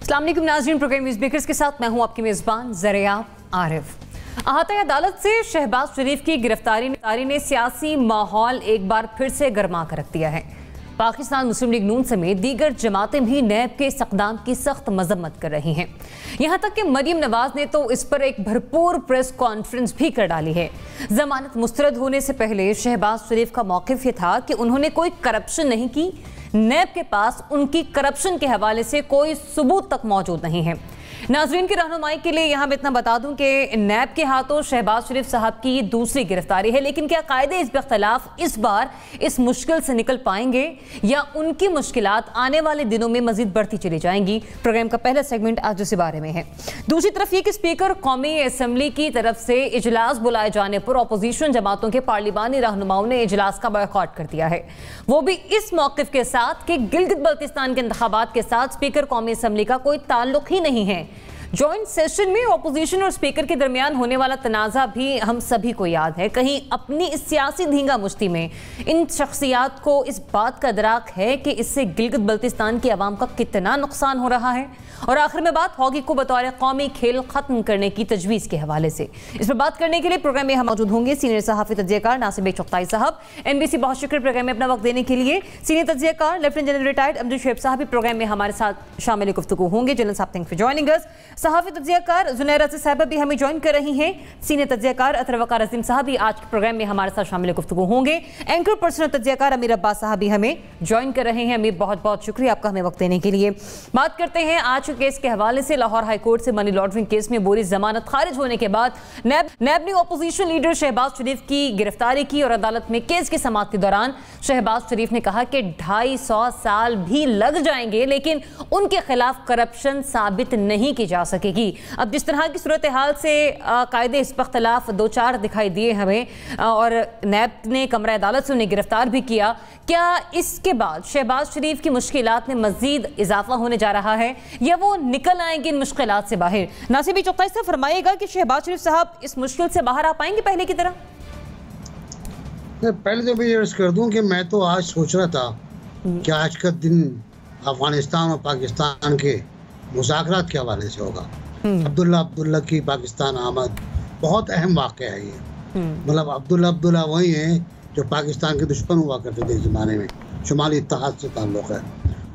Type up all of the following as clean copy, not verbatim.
अस्सलाम वालेकुम नाज़रीन, प्रोग्राम न्यूज़ मेकर्स के साथ मैं हूं आपकी मेज़बान ज़रिया आरिफ। अहाता अदालत से शहबाज शरीफ की गिरफ्तारी ने सियासी माहौल एक बार फिर से गर्मा कर रख दिया है। पाकिस्तान मुस्लिम लीग नून समेत दीगर जमातें भी नैब के इस इक़दाम की सख्त मजम्मत कर रही हैं। यहाँ तक कि मरियम नवाज ने तो इस पर एक भरपूर प्रेस कॉन्फ्रेंस भी कर डाली है। जमानत मुस्तरद होने से पहले शहबाज शरीफ का मौक़िफ़ ये था कि उन्होंने कोई करप्शन नहीं की। नैब के पास उनकी करप्शन के हवाले से कोई सबूत तक मौजूद नहीं है। नाजरीन की रहनुमाई के लिए यहाँ मैं इतना बता दूं कि नैब के हाथों शहबाज शरीफ साहब की दूसरी गिरफ्तारी है, लेकिन क्या कायदे इस बख्तलाफ इस बार इस मुश्किल से निकल पाएंगे या उनकी मुश्किलात आने वाले दिनों में मजीद बढ़ती चली जाएंगी? प्रोग्राम का पहला सेगमेंट आज इसी बारे में है। दूसरी तरफ ये कि स्पीकर कौमी असम्बली की तरफ से इजलास बुलाए जाने पर अपोजिशन जमातों के पार्लिमानी रहनुमाओं ने इजलास का बॉयकॉट कर दिया है, वो भी इस मौक़िफ़ के साथ कि गिलगित बल्तिस्तान के इंतखाबात के साथ स्पीकर कौमी असम्बली का कोई ताल्लुक ही नहीं है। जॉइंट सेशन में अपोजिशन और स्पीकर के दरमियान होने वाला तनाज़ा भी हम सभी को याद है। कहीं अपनी इस सियासी धींगा मुश्ती में इन शख्सियात को इस बात का इदराक है कि इससे गिलगित बल्तिस्तान की आवाम का कितना नुकसान हो रहा है? और आखिर में बात हॉकी को बतौर कौमी खेल खत्म करने की तजवीज़ के हवाले से। इस पर बात करने के लिए प्रोग्राम में हम मौजूद होंगे सीनियर सहाफ़ी तज्ज़ियाकार नासिर चुग़ताई साहब। NBC बहुत शुक्र प्रोग्राम में अपना वक्त देने के लिए। सीनियर तज्ज़ियाकार lieutenant general retired Abdul Shoaib sahab भी प्रोग्राम में हमारे साथ शामिल गुफ्तगू होंगे। जनरल साहब, थैंक फॉर जॉइनिंग अस। सहाफ़ी तज्ज़ियाकार ज़ुनैरा साहब भी हमें ज्वाइन कर रही हैं। सीनियर तज्ज़ियाकार अतर वक़ार अज़ीम साहब भी आज के प्रोग्राम में हमारे साथ शामिल गुफ्तगू होंगे। एंकर पर्सनल तज्ज़ियाकार अमीर अब्बास साहब भी हमें ज्वाइन कर रहे हैं। अमीर, बहुत बहुत शुक्रिया आपका हमें वक्त देने के लिए। बात करते हैं आज के केस के हवाले से। लाहौर हाई कोर्ट से मनी लॉन्ड्रिंग केस में बोरी जमानत खारिज होने के बाद नैब ने अपोजिशन लीडर शहबाज शरीफ की गिरफ्तारी की और अदालत में केस की समाअत के दौरान शहबाज शरीफ ने कहा कि 250 साल भी लग जाएंगे लेकिन उनके खिलाफ करप्शन साबित नहीं की जा सकेगी। अब जिस तरह की सूरत हाल से कायदे इस पर इख्तलाफ दो चार दिखाई दिए हमें और नैब ने कमरा अदालत से उन्हें गिरफ्तार भी किया, क्या इसके बाद शहबाज शरीफ की मुश्किलात में मजीद इजाफा होने जा रहा है या वो निकल आएंगे इन मुश्किलात से बाहर? नासिर चुग़ताई साहब फरमाइएगा कि शहबाज शरीफ साहब इस मुश्किल से बाहर आ पाएंगे पहले की तरह? पहले तो मैं ये अर्ज़ कर दूं कि मैं तो आज सोच रहा था कि आज का दिन अफगानिस्तान और पाकिस्तान के मुज़ाकरात के हवाले से होगा। अब्दुल्ला की पाकिस्तान आमद बहुत अहम वाक़या है ये। मतलब अब्दुल्ला वही हैं जो पाकिस्तान के दुश्मन हुआ करते थे इस ज़माने में, शुमाली इत्तेहाद से ताल्लुक़ है,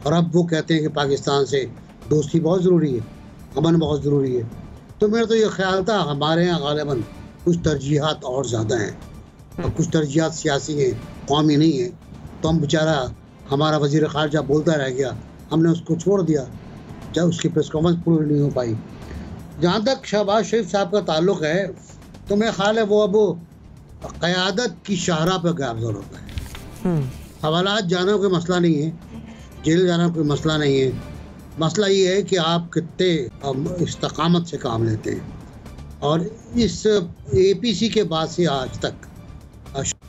और अब वो कहते हैं कि पाकिस्तान से दोस्ती बहुत ज़रूरी है, अमन बहुत ज़रूरी है। तो मेरा तो ये ख्याल था हमारे यहाँ ग़ालिबन कुछ तरजीहात और ज़्यादा हैं और कुछ तरजीहात सियासी हैं, कौमी नहीं है। तो हम बेचारा हमारा वज़ीर ख़ारजा बोलता रह गया, हमने उसको छोड़ दिया जब उसकी प्रेस कॉन्फ्रेंस पूरी नहीं हो पाई। जहाँ तक शहबाज शरीफ साहब का ताल्लुक़ है तो मेरा ख्याल है वो अब क़यादत की शाहराह पर गामज़न होता है। हवालात जाना कोई मसला नहीं है, जेल जाना कोई मसला नहीं है। मसला ये है कि आप कितने इस्तकामत से काम लेते हैं। और इस APC के बाद से आज तक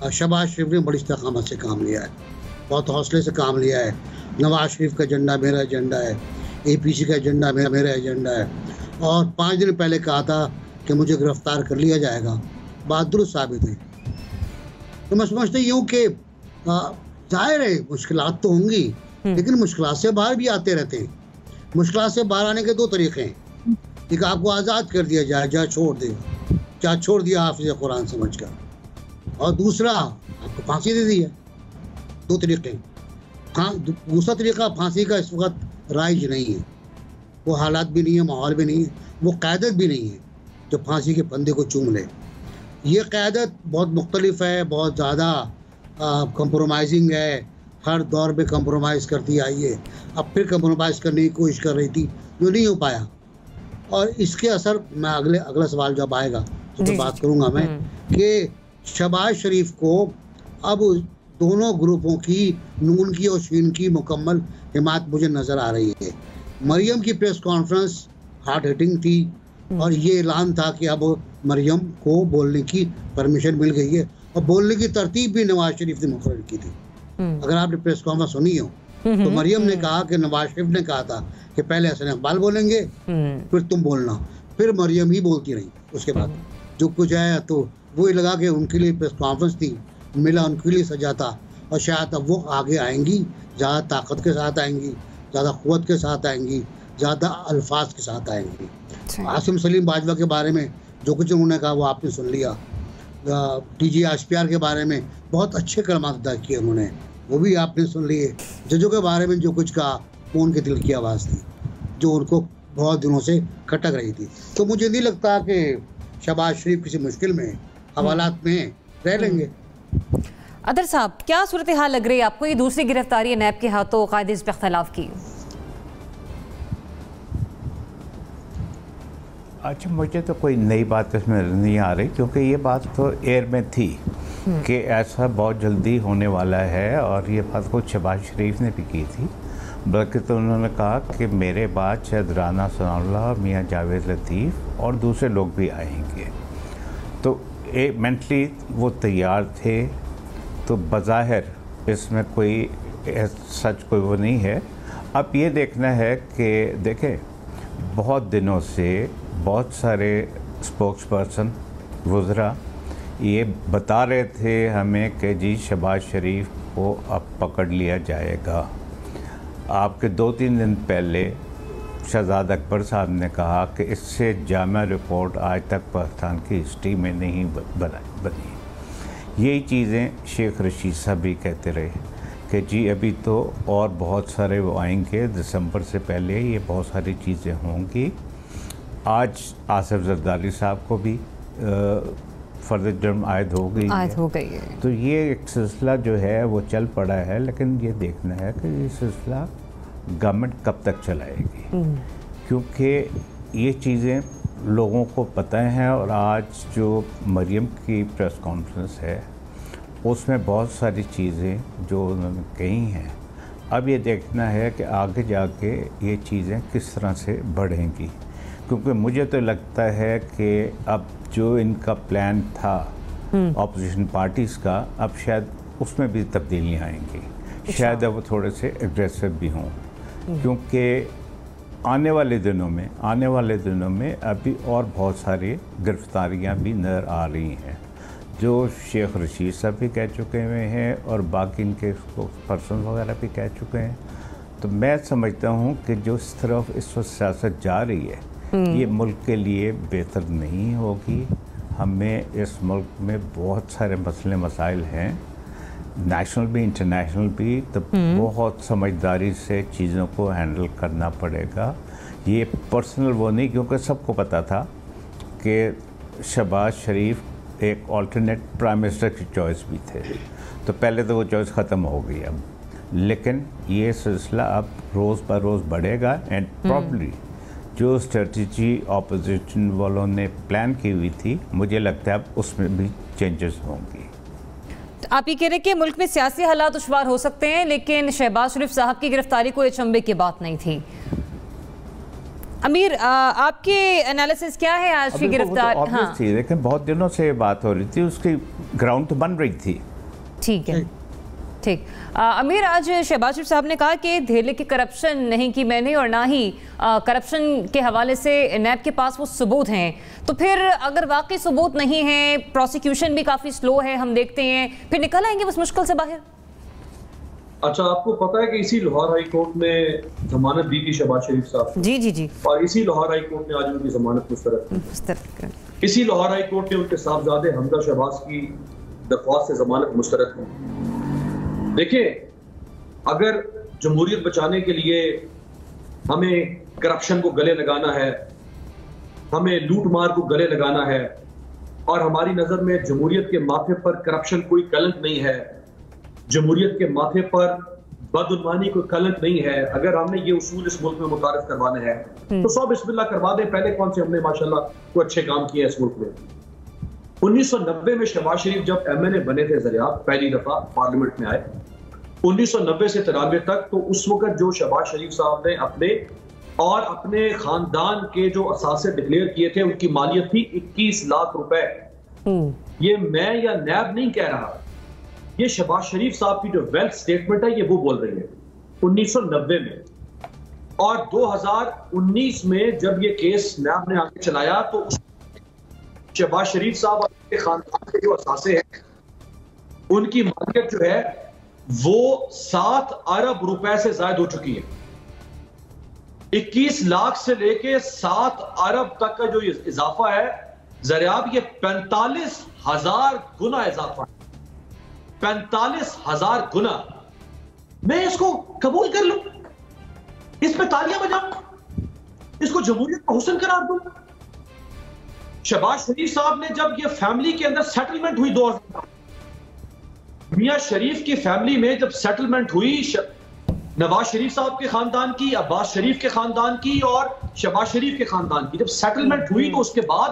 शहबाज शरीफ ने बड़ी इस्तकामत से काम लिया है, बहुत हौसले से काम लिया है। नवाज शरीफ का एजेंडा मेरा एजेंडा है, APC का एजेंडा मेरा एजेंडा है। और 5 दिन पहले कहा था कि मुझे गिरफ्तार कर लिया जाएगा, बात दुरुस्त साबित हुई। तो मैं समझता हूँ कि जाहिर है मुश्किलात तो होंगी, लेकिन मुश्किलात से बाहर भी आते रहते हैं। मुश्किलात से बाहर आने के 2 तरीक़े हैं। एक, आपको आज़ाद कर दिया जाए, जा छोड़ देगा, क्या छोड़ दिया हाफिज़ कुरान समझकर, और दूसरा आपको फांसी दे दी है। 2 तरीक़े। दूसरा तरीक़ा फांसी का इस वक्त राइज नहीं है, वो हालात भी नहीं है, माहौल भी नहीं है, वो क़यादत भी नहीं है जो फांसी के फंदे को चूम ले। ये क़यादत बहुत मुख्तलिफ है, बहुत ज़्यादा कंप्रोमाइजिंग है, हर दौर में कंप्रोमाइज़ करती आई है, अब फिर कंप्रोमाइज़ करने की कोशिश कर रही थी जो नहीं हो पाया। और इसके असर मैं अगला सवाल जब आएगा तो बात करूँगा मैं कि शहबाज शरीफ को अब दोनों ग्रुपों की, नून की और शीन की मुकम्मल हिमायत मुझे नज़र आ रही है। मरियम की प्रेस कॉन्फ्रेंस हार्ड हिटिंग थी और ये ऐलान था कि अब मरियम को बोलने की परमिशन मिल गई है और बोलने की तरतीब भी नवाज शरीफ ने मुकर्रर की थी। अगर आपने प्रेस कॉन्फ्रेंस सुनी हो तो मरियम ने कहा कि नवाज शरीफ ने कहा था कि पहले हसन इकबाल बोलेंगे फिर तुम बोलना, फिर मरियम ही बोलती रही। उसके बाद जो कुछ आया तो वही लगा कि उनके लिए प्रेस कॉन्फ्रेंस थी, मिला उनके लिए सजा था, और शायद अब वो आगे आएंगी, ज़्यादा ताकत के साथ आएंगी, ज़्यादा क़ुव्वत के साथ आएंगी, ज़्यादा अल्फाज के साथ आएंगी। आसिम सलीम बाजवा के बारे में जो कुछ उन्होंने कहा वो आपने सुन लिया। टीजी एसपीआर के बारे में बहुत अच्छे कलमात अदा किए उन्होंने, वो भी आपने सुन लिए। जजों के बारे में जो कुछ कहा वो उनके दिल की आवाज़ थी, जो उनको बहुत दिनों से खटक रही थी। तो मुझे नहीं लगता कि शहबाज शरीफ किसी मुश्किल में हवालात में रह लेंगे। अदर साहब, क्या सूरत हाल लग रही है आपको? ये दूसरी गिरफ्तारी है नैब के हाथों कायदे पे इख्तलाफ की। अच्छा, मुझे तो कोई नई बात इसमें नहीं आ रही, क्योंकि ये बात तो एयर में थी कि ऐसा बहुत जल्दी होने वाला है, और ये बात खुद शहबाज शरीफ ने भी की थी। बल्कि तो उन्होंने कहा कि मेरे बाद शायद राना सनाउल्लाह, मियाँ जावेद लतीफ़ और दूसरे लोग भी आएंगे। तो मेंटली वो तैयार थे। तो बज़ाहिर इसमें कोई सच कोई वो नहीं है। अब ये देखना है कि देखें, बहुत दिनों से बहुत सारे स्पोक्स पर्सन वज़रा ये बता रहे थे हमें कि जी शहबाज शरीफ को अब पकड़ लिया जाएगा। आपके 2-3 दिन पहले शहजाद अकबर साहब ने कहा कि इससे जामा रिपोर्ट आज तक पाकिस्तान की हिस्ट्री में नहीं बनी। यही चीज़ें शेख रशीद साहब भी कहते रहे कि जी अभी तो और बहुत सारे वो आएंगे, दिसंबर से पहले ये बहुत सारी चीज़ें होंगी। आज आसिफ जरदारी साहब को भी फर्द जुर्म आयद हो गई है। तो ये एक सिलसिला जो है वो चल पड़ा है, लेकिन ये देखना है कि ये सिलसिला गवर्नमेंट कब तक चलाएगी, क्योंकि ये चीज़ें लोगों को पता हैं। और आज जो मरियम की प्रेस कॉन्फ्रेंस है उसमें बहुत सारी चीज़ें जो उन्होंने कही हैं, अब ये देखना है कि आगे जाके ये चीज़ें किस तरह से बढ़ेंगी। क्योंकि मुझे तो लगता है कि अब जो इनका प्लान था ऑपोजिशन पार्टीज़ का, अब शायद उसमें भी तब्दीलियाँ आएंगी। शायद अब वो थोड़े से एग्रेसिव भी हों, क्योंकि आने वाले दिनों में अभी और बहुत सारी गिरफ्तारियां भी नज़र आ रही हैं, जो शेख रशीद साहब भी कह चुके हुए हैं और बाकी इनके पर्सन वगैरह भी कह चुके हैं। तो मैं समझता हूं कि जो इस तरफ इस वक्त सियासत जा रही है ये मुल्क के लिए बेहतर नहीं होगी। हमें इस मुल्क में बहुत सारे मसले मसाइल हैं, नेशनल भी इंटरनेशनल भी, तो बहुत समझदारी से चीज़ों को हैंडल करना पड़ेगा। ये पर्सनल वो नहीं, क्योंकि सबको पता था कि शहबाज शरीफ एक अल्टरनेट प्राइम मिनिस्टर की चॉइस भी थे, तो पहले तो वो चॉइस ख़त्म हो गई अब। लेकिन ये सिलसिला अब रोज़ ब रोज़ बढ़ेगा एंड प्रॉब्ली जो स्ट्रेटजी ऑपोजिशन वालों ने प्लान की हुई थी, मुझे लगता है अब उसमें भी चेंजेस होंगी। आप ये कह रहे हैं कि मुल्क में सियासी हालात दुश्वार हो सकते हैं, लेकिन शहबाज शरीफ साहब की गिरफ्तारी कोई अचंभे की बात नहीं थी। अमीर, आपके एनालिसिस क्या है आज की गिरफ्तारी? हाँ, लेकिन बहुत दिनों से ये बात हो रही थी, उसकी ग्राउंड तो बन रही थी। ठीक है, ठीक। अमीर, आज शहबाज शरीफ साहब ने कहा कि धेले की करप्शन नहीं की मैंने, और ना ही करप्शन के हवाले से नैब के पास वो सबूत हैं। तो फिर अगर वाकई सबूत नहीं है, प्रोसिक्यूशन भी काफ़ी स्लो है, हम देखते हैं, फिर निकल आएंगे उस मुश्किल से बाहर? अच्छा, आपको पता है कि इसी लाहौर हाई कोर्ट ने जमानत दी थी शहबाज शरीफ साहब? जी। और इसी लाहौर हाई कोर्ट ने आज उनकी जमानत मुस्तरद। इसी लाहौर हाई कोर्ट ने उनके साहबजादे हमजा शहबाज की दरख्वास्त से जमानत मुस्तरद की। देखिए, अगर जमहूरियत बचाने के लिए हमें करप्शन को गले लगाना है, हमें लूट मार को गले लगाना है, और हमारी नजर में जमहूरियत के माथे पर करप्शन कोई कलंक नहीं है, जमहूरियत के माथे पर बदउनवानी कोई कलंक नहीं है, अगर हमने ये उसूल इस मुल्क में मुतारिफ करवाने हैं तो सब बिस्मिल्लाह करवा दें। पहले कौन से हमने माशाल्लाह को अच्छे काम किए इस मुल्क में। 1990 में शहबाज शरीफ जब MNA बने थे ज़रिया, पहली दफा पार्लियामेंट में आए 1990 से 93 तक, तो उस वक्त जो शहबाज शरीफ साहब ने अपने और अपने खानदान के जो असासे डिक्लेयर किए थे, उनकी मालियत थी 21 लाख रुपए। ये मैं या नैब नहीं कह रहा, ये शहबाज शरीफ साहब की जो वेल्थ स्टेटमेंट है ये वो बोल रही है 1990 में। और 2019 में जब ये केस नैब ने आगे चलाया तो शहबाज शरीफ साहब और उनके खानदान के जो असासे हैं उनकी मालियत जो है वो 7 अरब रुपए से ज्यादा हो चुकी है। 21 लाख से लेके 7 अरब तक का जो इजाफा है ज़रियाब, ये 45,000 गुना इजाफा, 45,000 गुना। मैं इसको कबूल कर लूं, इस पे तालियां बजाऊं, इसको जमहूरियत का हुस्न करार दूं। शहबाज शरीफ साहब ने जब ये फैमिली के अंदर सेटलमेंट हुई 2000, मियां शरीफ की फैमिली में जब सेटलमेंट हुई, नवाज शरीफ साहब के खानदान की, अब्बास शरीफ के खानदान की और शहबाज शरीफ के खानदान की जब सेटलमेंट हुई, तो उसके बाद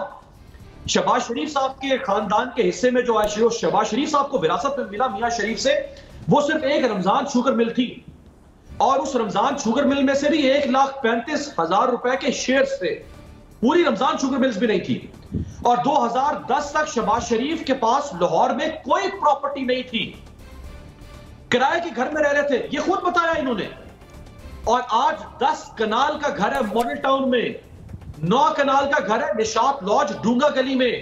शहबाज शरीफ साहब के खानदान के हिस्से में जो आज शहबाज शरीफ साहब को विरासत में मिला मियां शरीफ से, वो सिर्फ एक रमजान शुगर मिल थी, और उस रमजान शुगर मिल में से भी 1,35,000 रुपए के शेयर्स थे। पूरी रमजान शुगर मिल्स भी नहीं थी। और 2010 तक शहबाज शरीफ के पास लाहौर में कोई प्रॉपर्टी नहीं थी, किराए के घर में रह रहे थे, ये खुद बताया इन्होंने। और आज 10 कनाल का घर है मॉडल टाउन में, 9 कनाल का घर है निशात लॉज डूंगा गली में,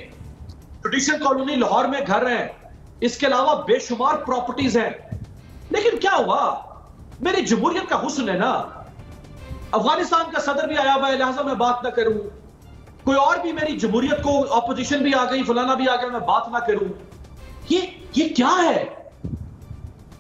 ट्रेडिशनल कॉलोनी लाहौर में घर है, इसके अलावा बेशुमार प्रॉपर्टीज हैं। लेकिन क्या हुआ, मेरी जमहूरियत का हुस्न है ना। अफगानिस्तान का सदर भी आया हुआ है, लिहाजा मैं बात ना करूं। कोई और भी मेरी जमहूरियत को, ऑपोजिशन भी आ गई, फलाना भी आ गया, मैं बात ना करूं। ये क्या है?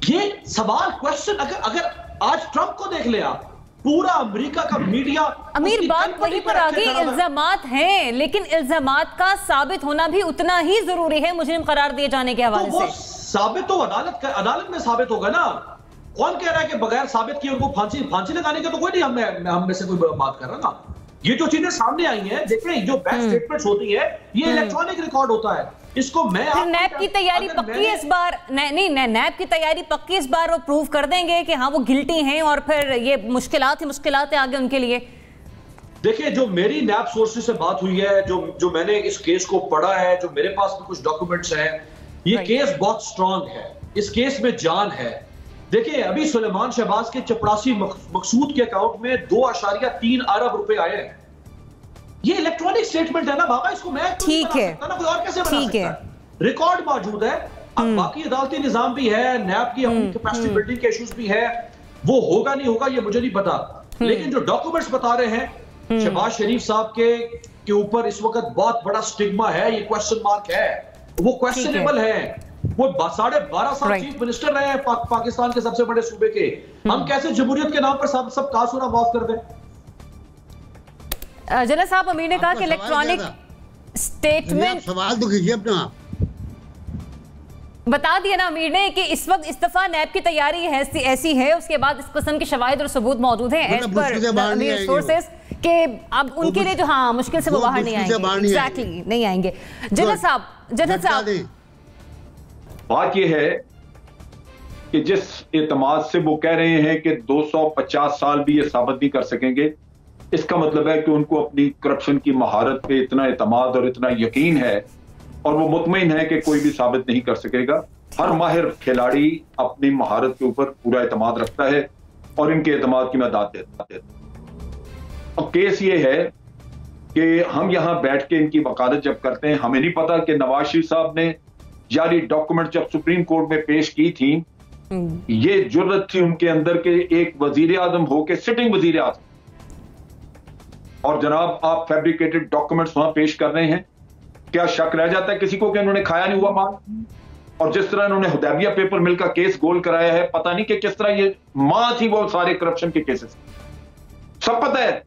ये सवाल, क्वेश्चन। अगर आज ट्रंप को देख ले आप, पूरा अमेरिका का मीडिया, अमीर बात वहीं पर आ गई। इल्जामात हैं, लेकिन इल्जामात का साबित होना भी उतना ही जरूरी है मुजरिम करार दिए जाने के हवाले से। साबित तो अदालत में साबित होगा ना। कौन कह रहा है कि बगैर साबित किए उनको फांसी लगाने के? तो कोई नहीं, हम में से कोई बात कर रहा ना। ये जो चीजें सामने आई हैं, देखें, जो बैंक स्टेटमेंट्स होती है, ये इलेक्ट्रॉनिक रिकॉर्ड होता है। इसको मैं नैब की तैयारी पक्की इस बार नहीं, नैब की तैयारी पक्की इस बार, वो प्रूव कर देंगे कि हाँ वो गिल्टी हैं, और फिर ये मुश्किलात है आगे उनके लिए। देखिए, जो मेरी नैब सोर्सेज से बात हुई है, जो मैंने इस केस को पढ़ा है, जो मेरे पास भी कुछ डॉक्यूमेंट्स हैं, ये केस बहुत स्ट्रांग है, इस केस में जान है। देखिए, अभी सुलेमान शहबाज के चपरासी मकसूद के अकाउंट में 2.3 अरब रुपए आए हैं। ये इलेक्ट्रॉनिक स्टेटमेंट है ना बाबा, इसको मैं ठीक है ना, कोई और कैसे बना सकता है? रिकॉर्ड मौजूद है। अब बाकी अदालती निजाम भी है, नैब की अपनी कैपेसिटी बिल्डिंग के इश्यूज भी है, वो होगा नहीं होगा ये मुझे नहीं पता। लेकिन जो डॉक्यूमेंट्स बता रहे हैं शहबाज शरीफ साहब के ऊपर इस वक्त बहुत बड़ा स्टिग्मा है, ये क्वेश्चन मार्क है, वो क्वेश्चनेबल है। वो 12.5 साल चीफ मिनिस्टर रहे हैं पाकिस्तान के सबसे बड़े सूबे के। हम कैसे जमहूरियत के नाम पर सब कासूरा माफ कर दें? जनरल साहब, अमीर ने कहा कि इलेक्ट्रॉनिक स्टेटमेंट, सवाल तो कीजिए अपना। बता दिया ना अमीर ने कि इस वक्त इस दफा नैब की तैयारी ऐसी है, उसके बाद इस किस्म के शवाहिद और सबूत मौजूद हैं एज पर अमीर सोर्सेस के। अब उनके लिए जो हाँ मुश्किल से वो बाहर नहीं आएंगे, एग्जैक्टली नहीं आएंगे। जनरल साहब, बात यह है कि जिस एतमाद से वो कह रहे हैं कि 250 साल भी ये साबित नहीं कर सकेंगे, इसका मतलब है कि उनको अपनी करप्शन की महारत पे इतना एतमाद और इतना यकीन है, और वो मुतमईन है कि कोई भी साबित नहीं कर सकेगा। हर माहिर खिलाड़ी अपनी महारत के ऊपर पूरा एतमाद रखता है, और इनके एतमाद की मैं दाद देता हूं। अब केस ये है कि हम यहां बैठ के इनकी वकालत जब करते हैं, हमें नहीं पता कि नवाज शरीफ साहब ने जारी डॉक्यूमेंट जब सुप्रीम कोर्ट में पेश की थी, ये जुर्रत थी उनके अंदर के एक वजीर आजम हो के, सिटिंग वजीर आजम, और जनाब आप फैब्रिकेटेड डॉक्यूमेंट्स वहां पेश कर रहे हैं। क्या शक रह जाता है किसी को कि उन्होंने खाया नहीं हुआ माल? और जिस तरह इन्होंने हुदैबिया पेपर मिल का केस गोल कराया है, पता नहीं कि किस तरह ये मां थी वो सारे करप्शन के केसेस, सब पता है।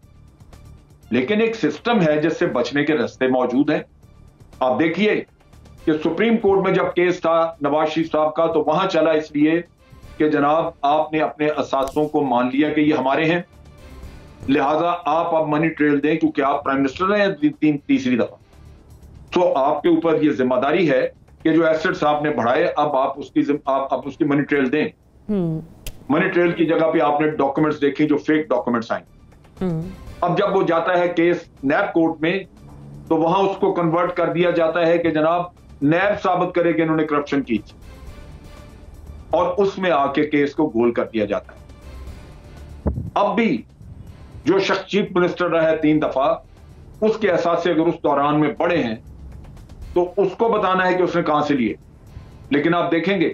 लेकिन एक सिस्टम है जिससे बचने के रास्ते मौजूद हैं। आप देखिए कि सुप्रीम कोर्ट में जब केस था नवाज शरीफ साहब का, तो वहां चला इसलिए कि जनाब आपने अपने असासों को मान लिया कि ये हमारे हैं, लिहाजा आप अब मनी ट्रेल दें, क्योंकि आप प्राइम मिनिस्टर रहे हैं तीसरी दफा। तो आपके ऊपर ये जिम्मेदारी है कि जो एसेट्स आपने बढ़ाए, अब आप उसकी मनी ट्रेल दें। मनी ट्रेल की जगह पे आपने डॉक्यूमेंट्स देखे जो फेक डॉक्यूमेंट्स आए। अब जब वो जाता है केस नैब कोर्ट में, तो वहां उसको कन्वर्ट कर दिया जाता है कि जनाब नैब साबित करे कि इन्होंने करप्शन की, और उसमें आके केस को गोल कर दिया जाता है। अब भी जो शख्स चीफ मिनिस्टर रहा है 3 दफा, उसके एहसास से अगर उस दौरान में बड़े हैं तो उसको बताना है कि उसने कहां से लिए। लेकिन आप देखेंगे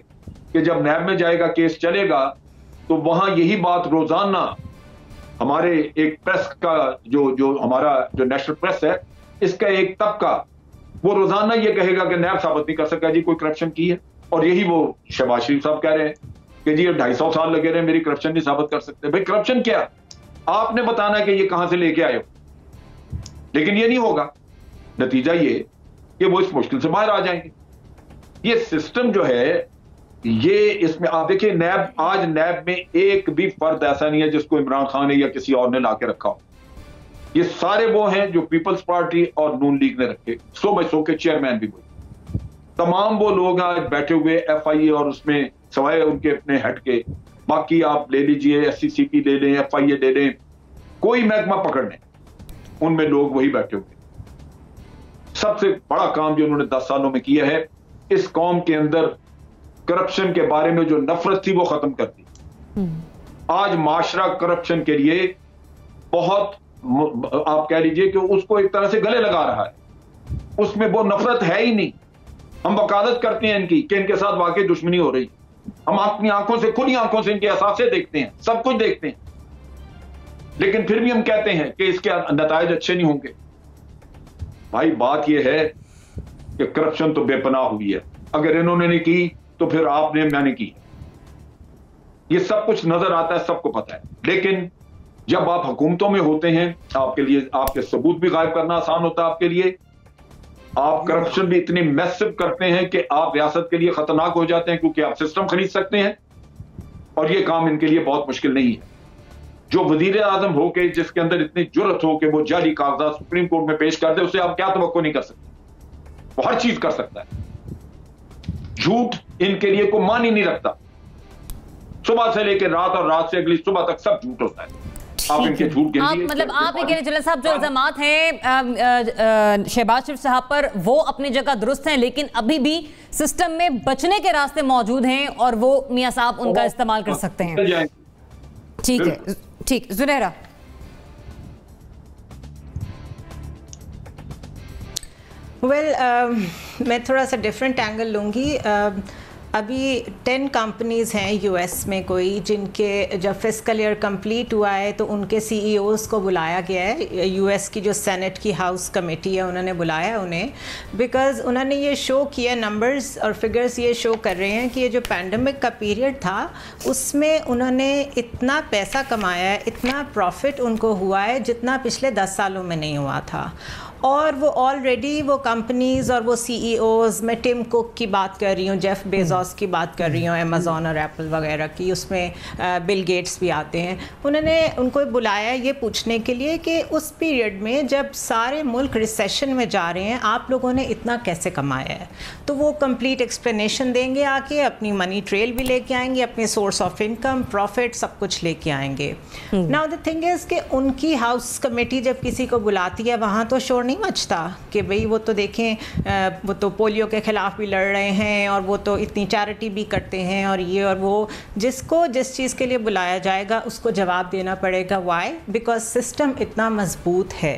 कि जब नैब में जाएगा, केस चलेगा, तो वहां यही बात रोजाना हमारे एक प्रेस का जो हमारा जो नेशनल प्रेस है, इसका एक तबका वो रोजाना ये कहेगा कि नैब साबित नहीं कर सका जी कोई करप्शन की है, और यही वो शहबाज शरीफ साहब कह रहे हैं कि जी 250 साल लगे रहे मेरी करप्शन नहीं साबित कर सकते। भाई करप्शन क्या, आपने बताना है कि ये कहां से लेके आए हो, लेकिन ये नहीं होगा। नतीजा ये कि वो इस मुश्किल से बाहर आ जाएंगे। ये सिस्टम जो है ये, इसमें आप देखिए नैब, आज नैब में एक भी फर्द ऐसा नहीं है जिसको इमरान खान ने या किसी और ने लाके रखा हो। ये सारे वो हैं जो पीपल्स पार्टी और नून लीग ने रखे, 100/100 के चेयरमैन भी वही। तमाम वो लोग आज बैठे हुए FIA और उसमें सवाए उनके अपने हेड के, बाकी आप ले लीजिए SCCP ले लें, FIA ले लें, कोई महकमा पकड़ लें, उनमें लोग वही बैठे हुए। सबसे बड़ा काम जो उन्होंने 10 सालों में किया है, इस कौम के अंदर करप्शन के बारे में जो नफरत थी वो खत्म कर दी। आज माशरा करप्शन के लिए बहुत, आप कह लीजिए कि उसको एक तरह से गले लगा रहा है, उसमें वो नफरत है ही नहीं। हम वकालत करते हैं इनकी कि इनके साथ वाकई दुश्मनी हो रही, हम अपनी आंखों से, खुली आंखों से इनके एहसास देखते हैं, सब कुछ देखते हैं, लेकिन फिर भी हम कहते हैं कि इसके नतायज अच्छे नहीं होंगे। भाई बात यह है कि करप्शन तो बेपनाह हुई है, अगर इन्होंने नहीं की तो फिर आपने, मैंने की। ये सब कुछ नजर आता है, सबको पता है, लेकिन जब आप हुकूमतों में होते हैं आपके लिए आपके सबूत भी गायब करना आसान होता है आपके लिए। आप करप्शन भी इतनी मैसिव करते हैं कि आप रियासत के लिए खतरनाक हो जाते हैं, क्योंकि आप सिस्टम खरीद सकते हैं, और ये काम इनके लिए बहुत मुश्किल नहीं है। जो वजीर आजम हो के जिसके अंदर इतनी जुर्रत हो कि वो जाली कागजात सुप्रीम कोर्ट में पेश कर दे, उसे आप क्या तवक्को नहीं कर सकते। वो हर चीज कर सकता है। झूठ इनके लिए कोई मान ही नहीं रखता, सुबह से लेकर रात और रात से अगली सुबह तक सब झूठ होता है। आप इनके झूठ गिन लीजिए। मतलब आप ये कह रहे हैं साहब, जो इल्जामात हैं शहबाज शरीफ साहब पर वो अपनी जगह दुरुस्त हैं, लेकिन अभी भी सिस्टम में बचने के रास्ते मौजूद हैं और वो मियां साहब उनका इस्तेमाल कर सकते हैं। ठीक है, ठीक। जुनैरा, मैं थोड़ा सा डिफरेंट एंगल लूँगी। अभी 10 कंपनीज़ हैं यूएस में कोई, जिनके जब फिस्कल ईयर कंप्लीट हुआ है तो उनके CEOs को बुलाया गया है। यूएस की जो सेनेट की हाउस कमेटी है उन्होंने बुलाया उन्हें, बिकॉज़ उन्होंने ये शो किया, नंबर्स और फिगर्स ये शो कर रहे हैं कि ये जो पैंडमिक का पीरियड था उसमें उन्होंने इतना पैसा कमाया है, इतना प्रॉफिट उनको हुआ है जितना पिछले 10 सालों में नहीं हुआ था। और वो ऑलरेडी वो कंपनीज़ और वो CEOs, मैं टिम कुक की बात कर रही हूँ, जेफ बेजोस की बात कर रही हूँ, अमेज़ॉन और एप्पल वगैरह की, उसमें बिल गेट्स भी आते हैं। उन्होंने उनको बुलाया ये पूछने के लिए कि उस पीरियड में जब सारे मुल्क रिसेशन में जा रहे हैं आप लोगों ने इतना कैसे कमाया है। तो वो कंप्लीट एक्सप्लेनेशन देंगे आके, अपनी मनी ट्रेल भी लेके आएंगे, अपने सोर्स ऑफ इनकम, प्रॉफिट, सब कुछ लेके आएंगे। नाउ द थिंग इज़ कि उनकी हाउस कमेटी जब किसी को बुलाती है वहाँ तो शोर नहीं मचता कि भाई वो तो देखें वो तो पोलियो के खिलाफ भी लड़ रहे हैं और वो तो इतनी चैरिटी भी करते हैं और ये और वो। जिसको जिस चीज़ के लिए बुलाया जाएगा उसको जवाब देना पड़ेगा। व्हाई? बिकॉज सिस्टम इतना मजबूत है।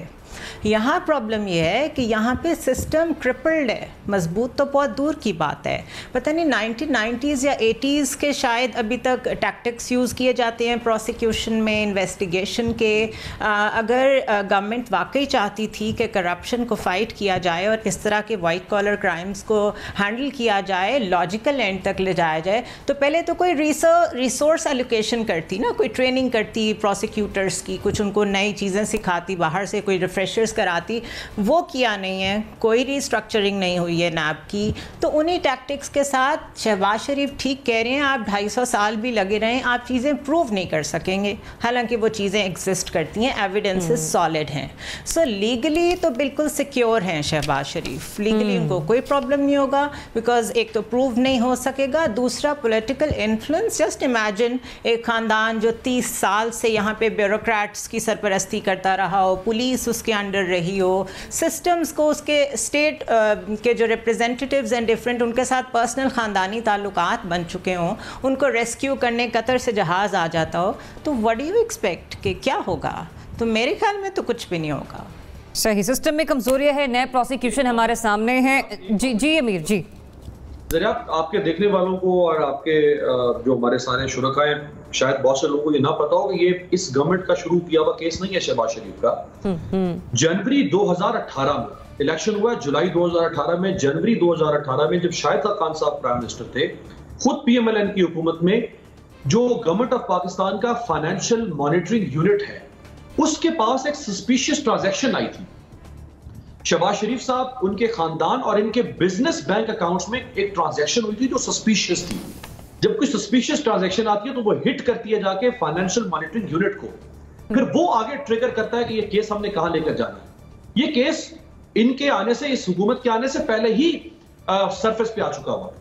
यहाँ प्रॉब्लम ये है कि यहाँ पे सिस्टम क्रिपल्ड है, मजबूत तो बहुत दूर की बात है। पता नहीं 1990s या 80s के शायद अभी तक टैक्टिक्स यूज़ किए जाते हैं प्रोसिक्यूशन में, इन्वेस्टिगेशन के। अगर गवर्नमेंट वाकई चाहती थी कि करप्शन को फाइट किया जाए और इस तरह के वाइट कॉलर क्राइम्स को हैंडल किया जाए, लॉजिकल एंड तक ले जाया जाए, तो पहले तो कोई रिसोर्स एलोकेशन करती ना, कोई ट्रेनिंग करती प्रोसिक्यूटर्स की, कुछ उनको नई चीज़ें सिखाती, बाहर से कोई रिफ्रेशर्स कराती। वो किया नहीं है, कोई रिस्ट्रक्चरिंग नहीं हुई है नैब की। तो उन्हीं टैक्टिक्स के साथ शहबाज शरीफ ठीक कह रहे हैं, आप 250 साल भी लगे रहें आप चीज़ें प्रूव नहीं कर सकेंगे, हालांकि वो चीज़ें एग्जिस्ट करती हैं, एविडेंसेस सॉलिड हैं। सो लीगली तो बिल्कुल सिक्योर हैं शहबाज शरीफ, लीगली उनको कोई प्रॉब्लम नहीं होगा, बिकॉज एक तो प्रूव नहीं हो सकेगा, दूसरा पॉलिटिकल इन्फ्लुएंस। जस्ट इमेजिन एक ख़ानदान जो 30 साल से यहाँ पे ब्यूरोक्रेट्स की सरपरस्ती करता रहा हो, पुलिस उसके अंडर रही हो, सिस्टम्स को उसके स्टेट के जो रिप्रेजेंटेटिव्स एंड डिफरेंट उनके साथ पर्सनल ख़ानदानी ताल्लुकात बन चुके हों, उनको रेस्क्यू करने कतर से जहाज़ आ जाता हो, तो व्हाट डू यू एक्सपेक्ट कि क्या होगा? तो मेरे ख्याल में तो कुछ भी नहीं होगा। सही, सिस्टम में कमजोरियां है, नए प्रोसिक्यूशन हमारे सामने है। जी अमीर जी, जरा आपके देखने वालों को और आपके जो हमारे सारे शुरका हैं शायद बहुत से लोगों को ये ना पता हो कि ये इस गवर्नमेंट का शुरू किया हुआ केस नहीं है शहबाज शरीफ का। जनवरी 2018 में इलेक्शन हुआ, जुलाई 2018 में, जनवरी 2018 में जब शाहिद खान साहब प्राइम मिनिस्टर थे, खुद PMLN की हुकूमत में जो गवर्नमेंट ऑफ पाकिस्तान का फाइनेंशियल मॉनिटरिंग यूनिट है उसके पास एक सस्पिशियस ट्रांजैक्शन आई थी। शहबाज शरीफ साहब, उनके खानदान और इनके बिजनेस बैंक अकाउंट्स में एक ट्रांजैक्शन हुई थी जो सस्पिशियस थी। जब कोई सस्पिशियस ट्रांजैक्शन आती है तो वो हिट करती है जाके फाइनेंशियल मॉनिटरिंग यूनिट को, फिर वो आगे ट्रिगर करता है कि ये केस हमने कहां लेकर जाना है। ये केस इनके आने से, इस हुकूमत के आने से पहले ही सरफेस पे आ चुका हुआ।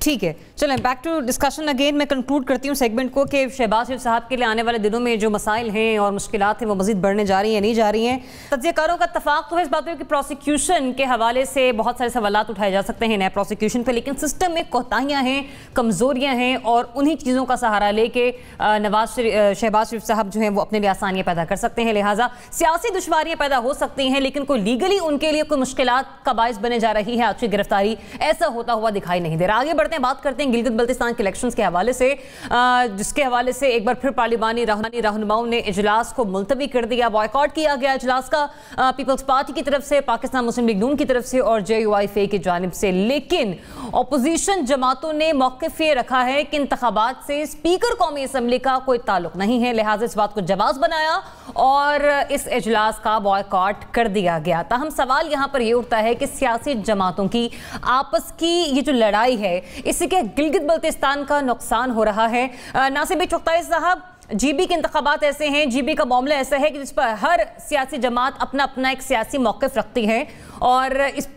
ठीक है, चलें बैक टू डिस्कशन अगेन। मैं कंक्लूड करती हूँ सेगमेंट को कि शहबाज शरीफ साहब के लिए आने वाले दिनों में जो मसाइल हैं और मुश्किलात हैं वो मजीद बढ़ने जा रही हैं, नहीं जा रही हैं। तज्ज़ियाकारों का इत्तफाक तो है इस बात पर कि प्रोसिक्यूशन के हवाले से बहुत सारे सवालात उठाए जा सकते हैं नए प्रोसिक्यूशन पर, लेकिन सिस्टम में कोताहियाँ हैं, कमज़ोरियाँ हैं और उन्हीं चीज़ों का सहारा लेके शहबाज शरीफ साहब जो हैं वो अपने लिए आसानियाँ पैदा कर सकते हैं। लिहाजा सियासी दुश्वारियाँ पैदा हो सकती हैं, लेकिन कोई लीगली उनके लिए कोई मुश्किलात का बाइस बने जा रही है आज की गिरफ्तारी, ऐसा होता हुआ दिखाई नहीं दे रहा। आगे बढ़ते हैं, बात करते हैं गिलगित बल्तिस्तान के इलेक्शंस के हवाले से, जिसके हवाले से एक बार फिर पार्लिमानी रहनुमाओं ने इजलास को मुलतवी कर दिया। बॉयकॉट किया गया इजलास का पीपल्स पार्टी की तरफ से, पाकिस्तान मुस्लिम लीग नून की तरफ से और JUIFA की जानिब से, लेकिन अपोजिशन जमातों ने मौक़िफ़ ये रखा है कि इंतखाबात से स्पीकर कौमी असम्बली का कोई ताल्लुक नहीं है, लिहाजा इस बात को जवाब बनाया और इस इजलास का बॉयकॉट कर दिया गया। ताहम सवाल यहाँ पर यह उठता है कि सियासी जमातों की आपस की ये जो लड़ाई है, इससे क्या गिलगित बल्तिस्तान का नुकसान हो रहा है? नासिर चुगताई साहब, GB के इंतखाबात ऐसे हैं, GB का मामला ऐसा है कि जिस पर हर सियासी जमात अपना अपना एक सियासी मौक़िफ़ रखती है और इस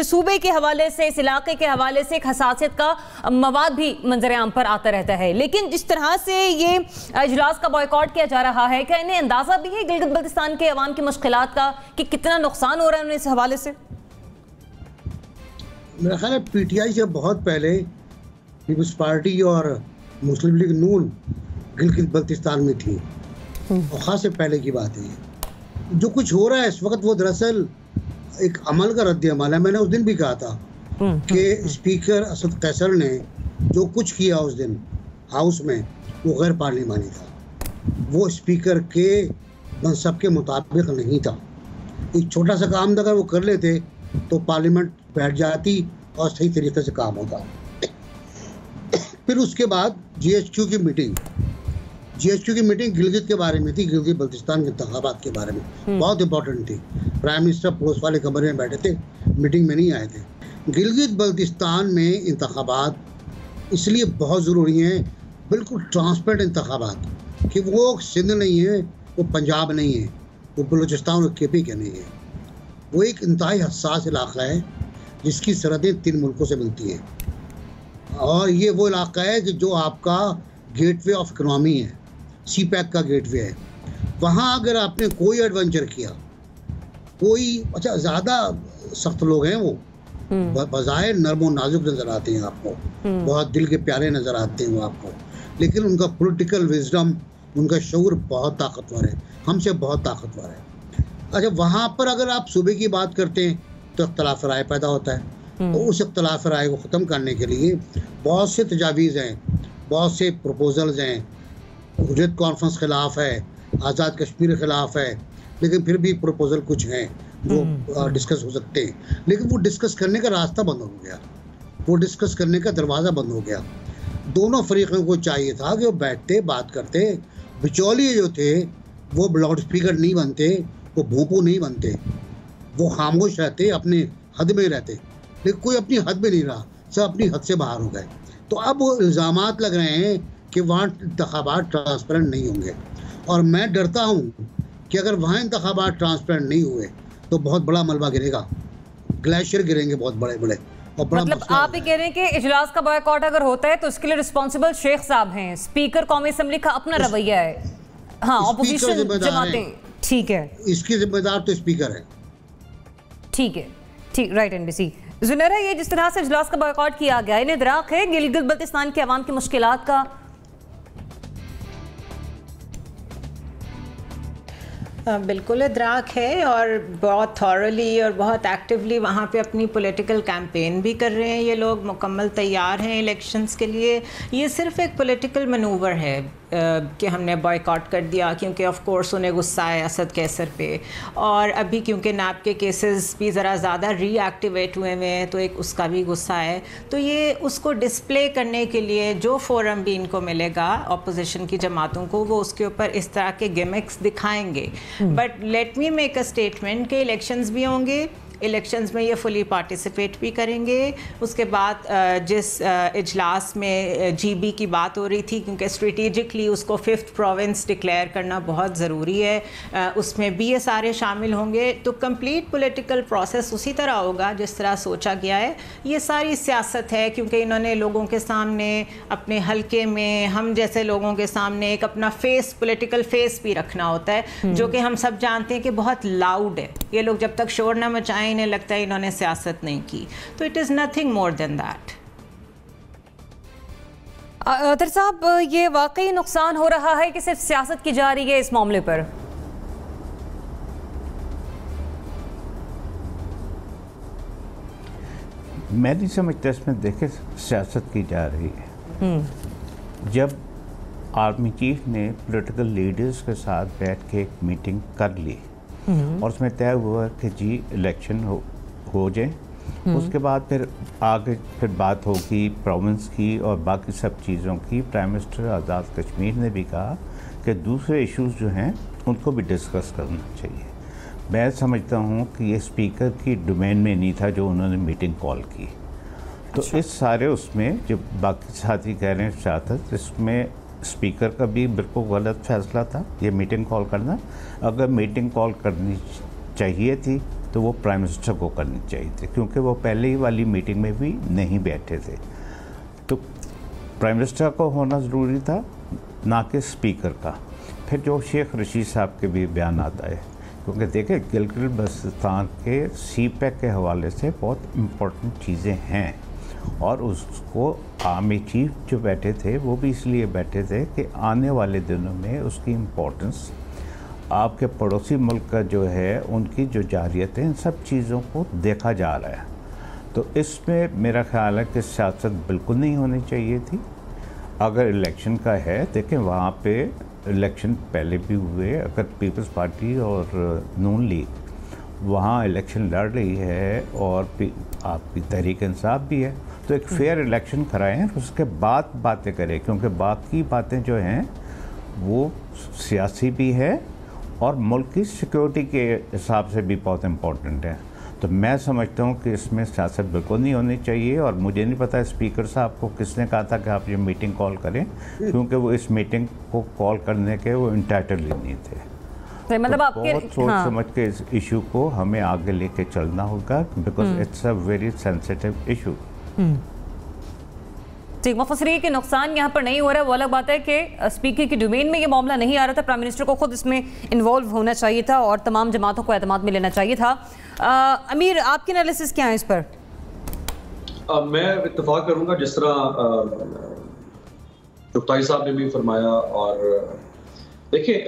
सूबे के हवाले से, इस इलाके के हवाले से एक हसासियत का मवाद भी मंजर आम पर आता रहता है। लेकिन जिस तरह से ये इजलास का बॉयकॉट किया जा रहा है, क्या इन्हें अंदाज़ा भी है गिलगित बल्तिस्तान के अवाम की मुश्किलात का कि कितना नुकसान हो रहा है उन्हें इस हवाले से? मेरा ख्याल है PTI से बहुत पहले पीपल्स पार्टी और मुस्लिम लीग नून गिलगित बल्तिस्तान में थी और ख़ास से पहले की बात है। जो कुछ हो रहा है इस वक्त वो दरअसल एक अमल का रद्द अमल है। मैंने उस दिन भी कहा था कि स्पीकर असद कैसर ने जो कुछ किया उस दिन हाउस में वो गैर पार्लिमानी था, वो स्पीकर के मनसब के मुताबिक नहीं था। एक छोटा सा काम अगर वो कर लेते तो पार्लियामेंट बैठ जाती और सही तरीके से काम होता। फिर उसके बाद GHQ की मीटिंग गिलगित के बारे में थी, गिलगित बल्तिस्तान के इंतखाबात के बारे में, बहुत इंपॉर्टेंट थी। प्राइम मिनिस्टर पड़ोस वाले कमरे में बैठे थे, मीटिंग में नहीं आए थे। गिलगित बल्तिस्तान में इंतखाबात इसलिए बहुत ज़रूरी हैं, बिल्कुल ट्रांसपेरेंट इंतखाबात, कि वो सिंध नहीं है, वो पंजाब नहीं है, वो बलूचिस्तान और KP के नहीं है। वो एक इंतहाई हसास इलाका है जिसकी सरहदें 3 मुल्कों से मिलती हैं और ये वो इलाका है कि जो आपका गेटवे ऑफ इकोनॉमी है, CPEC का गेटवे है। वहाँ अगर आपने कोई एडवेंचर किया, कोई अच्छा ज़्यादा सख्त लोग हैं, वो बज़ाहिर नर्म और नाजुक नज़र आते हैं आपको, बहुत दिल के प्यारे नज़र आते हैं वो आपको, लेकिन उनका पॉलिटिकल विजडम, उनका शऊर बहुत ताकतवर है, हमसे बहुत ताकतवर है। अच्छा, वहाँ पर अगर आप सूबे की बात करते हैं तो इख्तलाफ राय पैदा होता है, तो उस इख्तलाफ राय को ख़त्म करने के लिए बहुत से तजावीज़ हैं, बहुत से प्रपोजल्स हैं। हुर्रियत कॉन्फ्रेंस खिलाफ है, आज़ाद कश्मीर खिलाफ है, लेकिन फिर भी प्रपोजल कुछ हैं जो डिस्कस हो सकते हैं। लेकिन वो डिस्कस करने का रास्ता बंद हो गया, वो डिस्कस करने का दरवाज़ा बंद हो गया। दोनों फरीकों को चाहिए था कि वो बैठते, बात करते। बिचौलिए जो थे वो लाउड स्पीकर नहीं बनते, वो भूपू नहीं बनते, वो खामोश रहते, अपने हद में रहते, लेकिन कोई अपनी हद में नहीं रहा, सब अपनी हद से बाहर हो गए। तो अब वो इल्ज़ामात लग रहे हैं कि वहाँ इंतखाबात ट्रांसपेरेंट नहीं होंगे, और मैं डरता हूँ कि अगर वहाँ इंतखाबात ट्रांसपेरेंट नहीं हुए तो बहुत बड़ा मलबा गिरेगा, ग्लेशियर गिरेंगे बहुत बड़े बड़े। और बड़ा मतलब आप ये कह रहे हैं कि इजलास का बॉयकॉट अगर होता है तो उसके लिए रिस्पॉन्सिबल शेख साहब हैं, स्पीकर कौमी असम्बली का अपना रवैया है, हाँ, ऑपोजिशन जमातें, ठीक है, इसकी जिम्मेदार तो स्पीकर है। ठीक है, ठीक, राइट। NBC जुनैरा, ये जिस तरह से इजलास का बॉयकॉट किया गया, इन्हें इदराक है गिलगित बल्तिस्तान के अवाम की मुश्किलात का? बिल्कुल इदराक है और बहुत थॉरली और बहुत एक्टिवली वहाँ पे अपनी पॉलिटिकल कैंपेन भी कर रहे हैं ये लोग, मुकम्मल तैयार हैं इलेक्शंस के लिए। ये सिर्फ एक पॉलिटिकल मनूवर है कि हमने बॉयकॉट कर दिया क्योंकि ऑफ कोर्स उन्हें गुस्सा है असद कैसर पे, और अभी क्योंकि नैब के केसेस भी ज़रा ज़्यादा रीएक्टिवेट हुए हुए हैं तो एक उसका भी गुस्सा है। तो ये उसको डिस्प्ले करने के लिए जो फोरम भी इनको मिलेगा अपोजिशन की जमातों को, वो उसके ऊपर इस तरह के गिमिक्स दिखाएंगे। But let me make a statement कि इलेक्शंस भी होंगे, इलेक्शंस में ये फुली पार्टिसिपेट भी करेंगे। उसके बाद जिस इजलास में जीबी की बात हो रही थी, क्योंकि स्ट्रेटेजिकली उसको 5th प्रोविंस डिक्लेयर करना बहुत ज़रूरी है, उसमें भी ये सारे शामिल होंगे। तो कंप्लीट पॉलिटिकल प्रोसेस उसी तरह होगा जिस तरह सोचा गया है। ये सारी सियासत है क्योंकि इन्होंने लोगों के सामने, अपने हलके में, हम जैसे लोगों के सामने एक अपना फेस, पॉलिटिकल फेस भी रखना होता है, जो कि हम सब जानते हैं कि बहुत लाउड है। ये लोग जब तक शोर न मचाएं इन्हें लगता है इन्होंने सियासत नहीं की। तो it is nothing more than that. Athar sahab, ये वाकई नुकसान हो रहा है कि सिर्फ सियासत की जा रही है इस मामले पर? मैं नहीं समझता इसमें देखे सियासत की जा रही है। जब आर्मी चीफ ने पॉलिटिकल लीडर्स के साथ बैठ के एक मीटिंग कर ली और उसमें तय हुआ कि जी इलेक्शन हो जाए, उसके बाद फिर आगे फिर बात होगी प्रोविंस की और बाकी सब चीज़ों की। प्राइम मिनिस्टर आज़ाद कश्मीर ने भी कहा कि दूसरे इश्यूज जो हैं उनको भी डिस्कस करना चाहिए। मैं समझता हूँ कि ये स्पीकर की डोमेन में नहीं था जो उन्होंने मीटिंग कॉल की। तो इस सारे उसमें जो बाकी साथी कह रहे हैं सियासत, इसमें स्पीकर का भी बिल्कुल गलत फैसला था ये मीटिंग कॉल करना। अगर मीटिंग कॉल करनी चाहिए थी तो वो प्राइम मिनिस्टर को करनी चाहिए थी, क्योंकि वो पहले ही वाली मीटिंग में भी नहीं बैठे थे। तो प्राइम मिनिस्टर को होना ज़रूरी था, ना कि स्पीकर का। फिर जो शेख रशीद साहब के भी बयान आता है, क्योंकि देखिए गिलगित बल्तिस्तान के CPEC के हवाले से बहुत इम्पोर्टेंट चीज़ें हैं, और उसको आर्मी चीफ जो बैठे थे वो भी इसलिए बैठे थे कि आने वाले दिनों में उसकी इम्पोर्टेंस, आपके पड़ोसी मुल्क का जो है उनकी जो जारियत है, इन सब चीज़ों को देखा जा रहा है। तो इसमें मेरा ख्याल है कि सियासत बिल्कुल नहीं होनी चाहिए थी। अगर इलेक्शन का है, देखें वहाँ पे इलेक्शन पहले भी हुए, अगर पीपल्स पार्टी और नून लीग वहाँ इलेक्शन लड़ रही है और आपकी तहरीक इंसाफ भी है, तो एक फेयर इलेक्शन कराएं, उसके बाद बातें करें, क्योंकि बाकी बातें जो हैं वो सियासी भी है और मुल्क की सिक्योरिटी के हिसाब से भी बहुत इम्पोर्टेंट है। तो मैं समझता हूँ कि इसमें सियासत बिल्कुल नहीं होनी चाहिए। और मुझे नहीं पता स्पीकर साहब को किसने कहा था कि आप ये मीटिंग कॉल करें, क्योंकि वो इस मीटिंग को कॉल करने के वो इंटाइटल नहीं थे। मतलब तो आपके बहुत सोच समझ के इस इशू को हमें आगे लेके चलना होगा, because it's a very sensitive issue. ठीक, मुफस्सिर ये कि नुकसान यहाँ पर नहीं हो रहा है, वो अलग बात है कि स्पीकर की डोमेन में ये मामला नहीं आ रहा था। प्राइम मिनिस्टर को खुद इसमें इन्वॉल्व होना चाहिए था और तमाम जमातों को एतमाद में लेना चाहिए था। अमीर, आपकी एनालिसिस क्या है इस पर? मैं इत्तेफाक करूँगा जिस तरह चुगताई साहब ने भी फरमाया। और देखिए,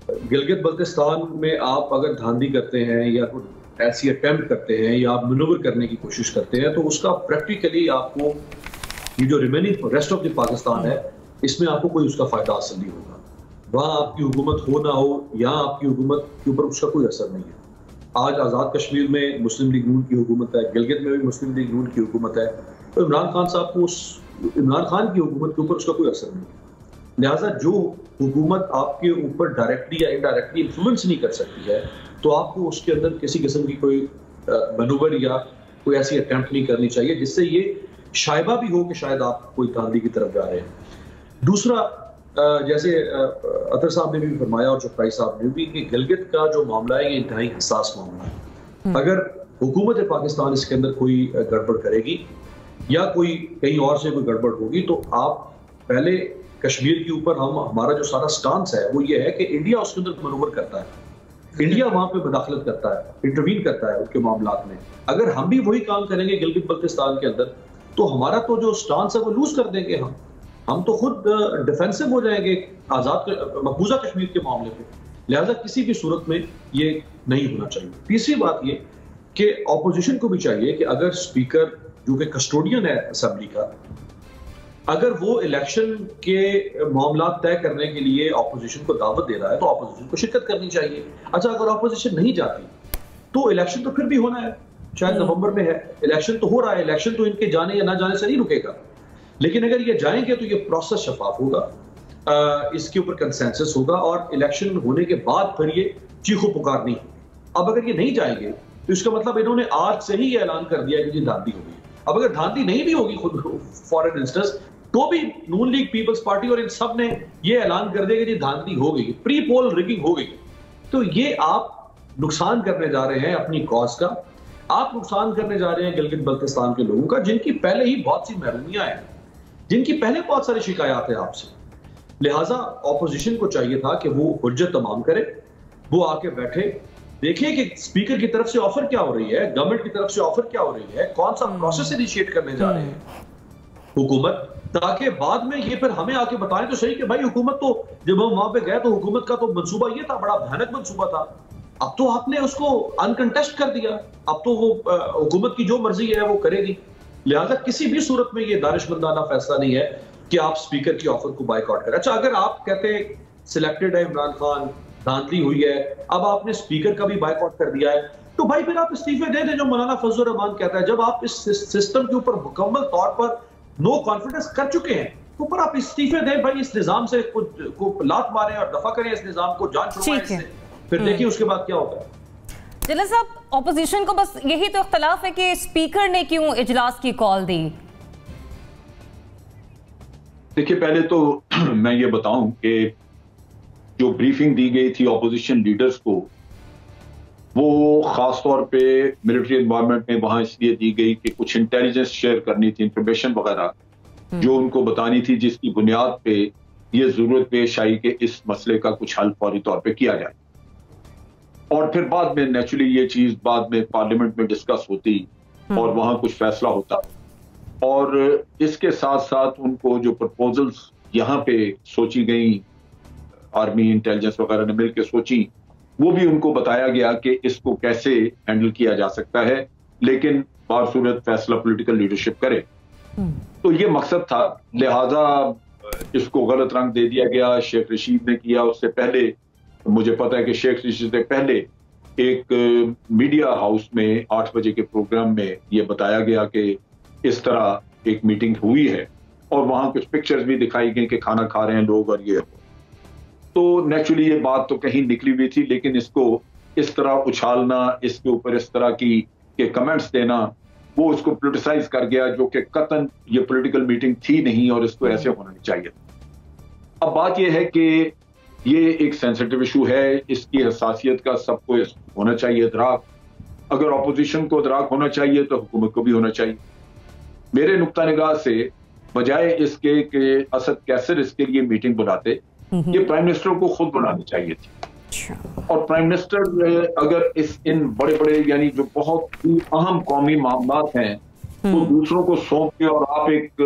गिलगित बल्तिस्तान में आप अगर धांधली करते हैं या कुछ ऐसी अटेम्प्ट करते हैं या आप मनूवर करने की कोशिश करते हैं, तो उसका प्रैक्टिकली आपको ये जो remaining rest of the Pakistan है, इसमें आपको कोई उसका फायदा हासिल नहीं होगा। वहाँ आपकी हुकूमत हो ना हो, यहाँ आपकी हुकूमत के ऊपर उसका कोई असर नहीं है। आज आज़ाद कश्मीर में मुस्लिम लीग नून की हुकूमत है, गिलगित में भी मुस्लिम लीग नून की हुकूमत है, तो इमरान खान साहब को इमरान खान की हुकूमत के ऊपर उसका कोई असर नहीं है। लिहाजा जो हुकूमत आपके ऊपर डायरेक्टली या इनडायरेक्टली इन्फ्लुएंस नहीं कर सकती है, तो आपको उसके अंदर किसी किस्म की कोई मनूवर या कोई ऐसी अटेम्प्ट नहीं करनी चाहिए जिससे ये शायबा भी हो कि शायद आप कोई धांधली की तरफ जा रहे हैं। दूसरा, जैसे अतर साहब ने भी फरमाया और चुगताई साहब ने भी, कि गिलगित का जो मामला है ये इंतहाई हसास मामला है। अगर हुकूमत पाकिस्तान इसके अंदर कोई गड़बड़ करेगी या कोई कहीं और से कोई गड़बड़ होगी, तो आप पहले कश्मीर के ऊपर हमारा जो सारा स्टांस है वो ये है कि इंडिया उसके अंदर मनूवर करता है, इंडिया वहां पे मुदाखलत करता है, इंटरवीन करता है उसके मामलात में। अगर हम भी वही काम करेंगे गिलगित बल्तिस्तान के अंदर, तो हमारा तो जो स्टांस है वो लूज कर देंगे हम तो खुद डिफेंसिव हो जाएंगे आजाद मकबूजा कश्मीर के मामले पे। लिहाजा किसी भी सूरत में ये नहीं होना चाहिए। तीसरी बात ये कि ऑपोजिशन को भी चाहिए कि अगर स्पीकर जो कि कस्टोडियन है असेंबली का, अगर वो इलेक्शन के मामला तय करने के लिए ऑपोजिशन को दावत दे रहा है तो ऑपोजिशन को शिरकत करनी चाहिए। अच्छा, अगर ऑपोजिशन नहीं जाती तो इलेक्शन तो फिर भी होना है, शायद नवंबर में है, इलेक्शन तो हो रहा है, इलेक्शन तो इनके जाने या ना जाने से नहीं रुकेगा। लेकिन अगर ये जाएंगे तो ये प्रोसेस शफाफ होगा, इसके ऊपर कंसेंसस होगा और इलेक्शन होने के बाद फिर ये चीखो पुकार नहीं होगी। अब अगर ये नहीं जाएंगे तो इसका मतलब इन्होंने आज से ही ये ऐलान कर दिया कि ये धांधली हो गई। अब अगर धांधली नहीं भी होगी खुद फॉर एन इंस्टेंस, तो भी नून लीग, पीपल्स पार्टी और इन सब ने ये ऐलान कर दिया कि ये धांधली हो गई, प्री पोल रिगिंग हो गई, तो ये आप नुकसान करने जा रहे हैं अपनी कॉज का, आप नुकसान करने जा रहे हैं गिलगित बल्तिस्तान के लोगों का, जिनकी पहले ही बहुत सी महरूमियां हैं, जिनकी पहले बहुत सारी शिकायत है आपसे। लिहाजा ऑपोजिशन को चाहिए था कि वो हुज्जत तमाम करे, वो आके बैठे, देखिए कि स्पीकर की तरफ से ऑफर क्या हो रही है, गवर्नमेंट की तरफ से ऑफर क्या हो रही है, कौन सा प्रोसेस इनिशिएट करने जा रहे हैं हुकूमत, ताकि बाद में ये फिर हमें आके बताएं तो सही कि भाई हुकूमत तो, जब हम वहां पे गए तो हुकूमत का तो मंसूबा ये था, बड़ा भयानक मंसूबा था, अब तो आपने उसको अनकंटेस्ट कर दिया, अब तो वो हुकूमत की जो मर्जी है वो करेगी। लिहाजा किसी भी सूरत में ये दानिशमंदाना फैसला नहीं है कि आप स्पीकर की ऑफर को बायकॉट करें। अच्छा, अगर आप कहते हैं सिलेक्टेड है इमरान खान, धांधली हुई है, अब आपने स्पीकर का भी बायकॉट कर दिया है, तो भाई फिर आप इस्तीफे दे दें, जो मौलाना फजलुर रहमान कहता है। जब आप इस सिस्टम के ऊपर मुकम्मल तौर पर नो कॉन्फिडेंस कर चुके हैं तो पर आप इस्तीफे दें भाई, इस निजाम से को लात मारें और दफा करें इस निजाम को, जान छुड़वाएं इससे, फिर देखिए उसके बाद क्या होता है। जलील साहब, ऑपोजिशन को बस यही तो इख्तलाफ है कि स्पीकर ने क्यों इजलास की कॉल दी। देखिए, पहले तो मैं ये बताऊं कि जो ब्रीफिंग दी गई थी ऑपोजिशन लीडर्स को, वो खास तौर पे मिलिट्री एनवायरनमेंट में वहां इसलिए दी गई कि कुछ इंटेलिजेंस शेयर करनी थी, इंफॉर्मेशन वगैरह जो उनको बतानी थी, जिसकी बुनियाद पे ये जरूरत पेश आई कि इस मसले का कुछ हल फौरी तौर पे किया जाए। और फिर बाद में नेचुरली ये चीज बाद में पार्लियामेंट में डिस्कस होती और वहां कुछ फैसला होता। और इसके साथ साथ उनको जो प्रपोजल्स यहाँ पे सोची गई, आर्मी इंटेलिजेंस वगैरह ने मिलकर सोची, वो भी उनको बताया गया कि इसको कैसे हैंडल किया जा सकता है, लेकिन बासूरत फैसला पॉलिटिकल लीडरशिप करे। तो ये मकसद था, लिहाजा इसको गलत रंग दे दिया गया। शेख रशीद ने किया, उससे पहले मुझे पता है कि शेख रशीद से पहले एक मीडिया हाउस में 8 बजे के प्रोग्राम में ये बताया गया कि इस तरह एक मीटिंग हुई है और वहां कुछ पिक्चर्स भी दिखाई गई कि खाना खा रहे हैं लोग और ये। तो नेचुरली ये बात तो कहीं निकली हुई थी, लेकिन इसको इस तरह उछालना, इसके ऊपर इस तरह की के कमेंट्स देना, वो इसको पोलिटिसाइज कर गया, जो कि कतन ये पॉलिटिकल मीटिंग थी नहीं और इसको ऐसे होना नहीं चाहिए। अब बात यह है कि ये एक सेंसिटिव इशू है, इसकी हसासियत का सबको होना चाहिए इदराक। अगर ऑपोजिशन को इदराक होना चाहिए तो हुकूमत को भी होना चाहिए। मेरे नुक्ता निगाह से बजाय इसके कि असद कैसर इसके लिए मीटिंग बुलाते, ये प्राइम मिनिस्टर को खुद बुलानी चाहिए थी। और प्राइम मिनिस्टर अगर इन बड़े बड़े यानी जो बहुत ही अहम कौमी मामला हैं तो दूसरों को सौंप के और आप एक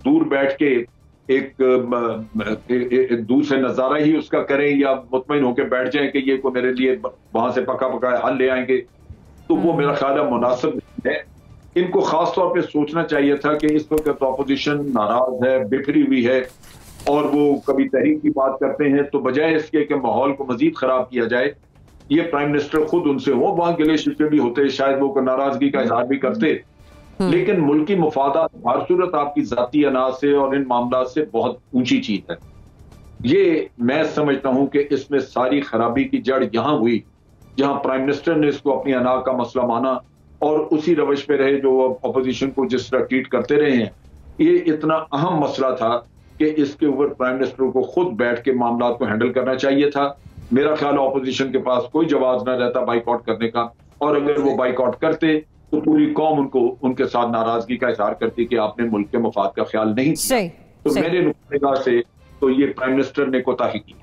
दूर बैठ के एक दूर से नजारा ही उसका करें या मुतमईन होकर बैठ जाएं कि ये को मेरे लिए वहां से पका पकाया हल ले आएंगे, तो वो मेरा ख्याल है मुनासिब नहीं है। इनको खास तौर पे सोचना चाहिए था कि इस वक्त ऑपोजिशन नाराज है, बिखरी हुई है और वो कभी तहरीक की बात करते हैं, तो बजाय इसके कि माहौल को मजीद खराब किया जाए, ये प्राइम मिनिस्टर खुद उनसे हो, वहां गिले शिकवे भी होते, शायद वो नाराजगी का इजहार भी करते, लेकिन मुल्की मुफादात हर सूरत आपकी जाती अनाज से और इन मामला से बहुत ऊंची चीज है। ये मैं समझता हूं कि इसमें सारी खराबी की जड़ यहां हुई जहां प्राइम मिनिस्टर ने इसको अपनी अना का मसला माना और उसी रवश पे रहे जो अपोजिशन को जिस तरह ट्रीट करते रहे हैं। ये इतना अहम मसला था कि इसके ऊपर प्राइम मिनिस्टर को खुद बैठ के मामला को हैंडल करना चाहिए था। मेरा ख्याल अपोजिशन के पास कोई जवाब न रहता बाइकआउट करने का, और अगर वो बाइकआउट करते तो पूरी कौम उनको उनके साथ नाराजगी का इजहार करती कि आपने मुल्क के मफाद का ख्याल नहीं किया। तो मेरे निगाह से तो ये प्राइम मिनिस्टर ने कोताही की।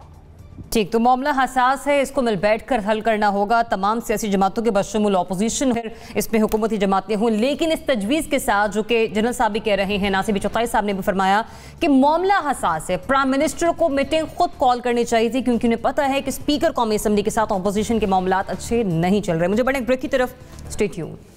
ठीक, तो मामला हसास है, इसको मिल बैठ कर हल करना होगा। तमाम सियासी जमातों के बशमुल अपोजिशन फिर इसमें हुकूमती जमातें हों, लेकिन इस तजवीज़ के साथ जो कि जनरल साहब भी कह रहे हैं, नासिर चौथाई साहब ने भी फरमाया कि मामला हसास है, प्राइम मिनिस्टर को मीटिंग खुद कॉल करनी चाहिए थी, क्योंकि उन्हें पता है कि स्पीकर कौमी असम्बली के साथ अपोजिशन के मामला अच्छे नहीं चल रहे। मुझे बड़े ब्रेक की तरफ, स्टे ट्यून्ड।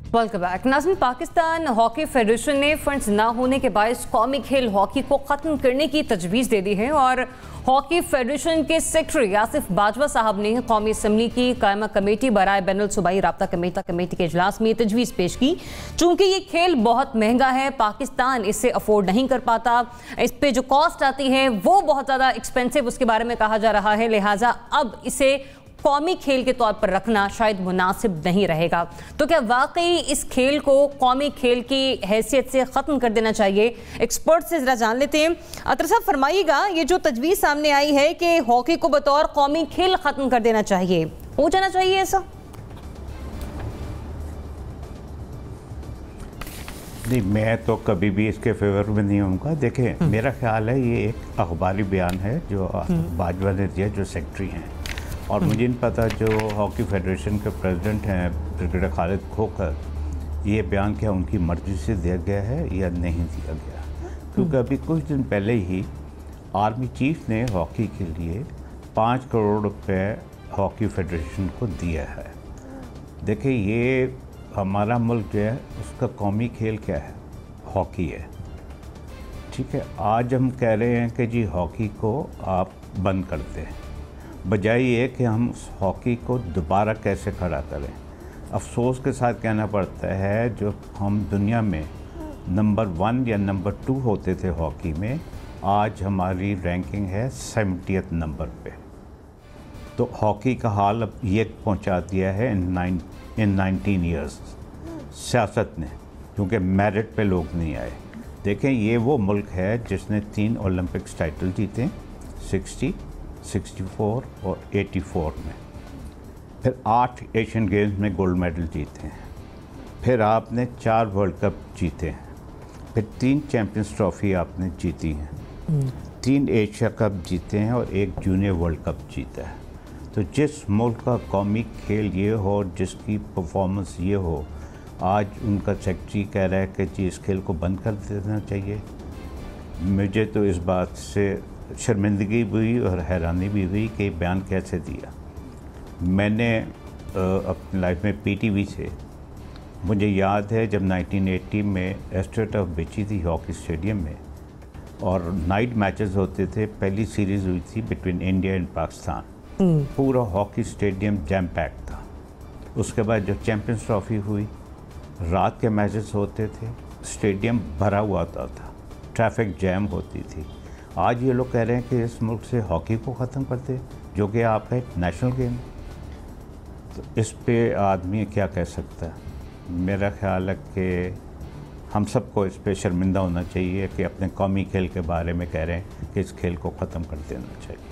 Welcome back. नाज़रीन, पाकिस्तान हॉकी फेडरेशन ने फंड्स ना होने के बायस कौमी खेल हॉकी को ख़त्म करने की तजवीज़ दे दी है और हॉकी फेडरेशन के सेक्रेटरी आसिफ बाजवा साहब ने कौमी असम्बली की कायमा कमेटी बराए बैनुल सूबाई राब्ता कमेटी के इजलास में तजवीज़ पेश की। चूँकि ये खेल बहुत महंगा है, पाकिस्तान इसे अफोर्ड नहीं कर पाता, इस पर जो कॉस्ट आती है वो बहुत ज़्यादा एक्सपेंसिव उसके बारे में कहा जा रहा है, लिहाजा अब इसे कौमी खेल के तौर पर रखना शायद मुनासिब नहीं रहेगा। तो क्या वाकई इस खेल को कौमी खेल की हैसियत से ख़त्म कर देना चाहिए? एक्सपर्ट से ज़रा जान लेते हैं। अतर साहब फरमाइएगा, ये जो तजवीज़ सामने आई है कि हॉकी को बतौर कौमी खेल ख़त्म कर देना चाहिए, हो जाना चाहिए ऐसा? नहीं, मैं तो कभी भी इसके फेवर में नहीं होऊंगा। देखें, मेरा ख्याल है ये एक अखबारी बयान है जो बाजवा ने दिया, जो सेक्रेटरी हैं, और मुझे नहीं पता जो हॉकी फेडरेशन के प्रेसिडेंट हैं क्रिकेटर खालिद खोखर, ये बयान क्या उनकी मर्ज़ी से दिया गया है या नहीं दिया गया, क्योंकि अभी कुछ दिन पहले ही आर्मी चीफ ने हॉकी के लिए 5 करोड़ रुपए हॉकी फेडरेशन को दिया है। देखिए, ये हमारा मुल्क जो है उसका कौमी खेल क्या है? हॉकी है, ठीक है। आज हम कह रहे हैं कि जी हॉकी को आप बंद करते हैं, बजाय ये कि हम उस हॉकी को दोबारा कैसे खड़ा करें। अफसोस के साथ कहना पड़ता है, जो हम दुनिया में नंबर 1 या नंबर 2 होते थे हॉकी में, आज हमारी रैंकिंग है 70th नंबर पे। तो हॉकी का हाल अब ये पहुंचा दिया है इन 19 ईयर्स सियासत ने, क्योंकि मेरिट पे लोग नहीं आए। देखें, ये वो मुल्क है जिसने 3 ओलंपिक्स टाइटल जीते, 60, 64 और 84 में, फिर 8 एशियन गेम्स में गोल्ड मेडल जीते हैं, फिर आपने 4 वर्ल्ड कप जीते हैं, फिर 3 चैम्पियंस ट्रॉफी आपने जीती हैं, 3 एशिया कप जीते हैं और 1 जूनियर वर्ल्ड कप जीता है। तो जिस मुल्क का कौमी खेल ये हो, जिसकी परफॉर्मेंस ये हो, आज उनका सेक्रेटरी कह रहा है कि जी इस खेल को बंद कर देना चाहिए। मुझे तो इस बात से शर्मिंदगी भी हुई और हैरानी भी हुई कि बयान कैसे दिया। मैंने अपनी लाइफ में पीटीवी से, मुझे याद है जब 1980 में एस्ट्रो टर्फ बिछी थी हॉकी स्टेडियम में और नाइट मैचेस होते थे, पहली सीरीज़ हुई थी बिटवीन इंडिया एंड पाकिस्तान, पूरा हॉकी स्टेडियम जैम पैक था। उसके बाद जब चैम्पियंस ट्रॉफी हुई, रात के मैचेस होते थे, स्टेडियम भरा हुआ था, ट्रैफिक जैम होती थी। आज ये लोग कह रहे हैं कि इस मुल्क से हॉकी को ख़त्म कर दे, जो कि आपका एक नेशनल गेम। तो इस पे आदमी क्या कह सकता है? मेरा ख्याल है कि हम सबको इस पे शर्मिंदा होना चाहिए कि अपने कौमी खेल के बारे में कह रहे हैं कि इस खेल को ख़त्म कर देना चाहिए।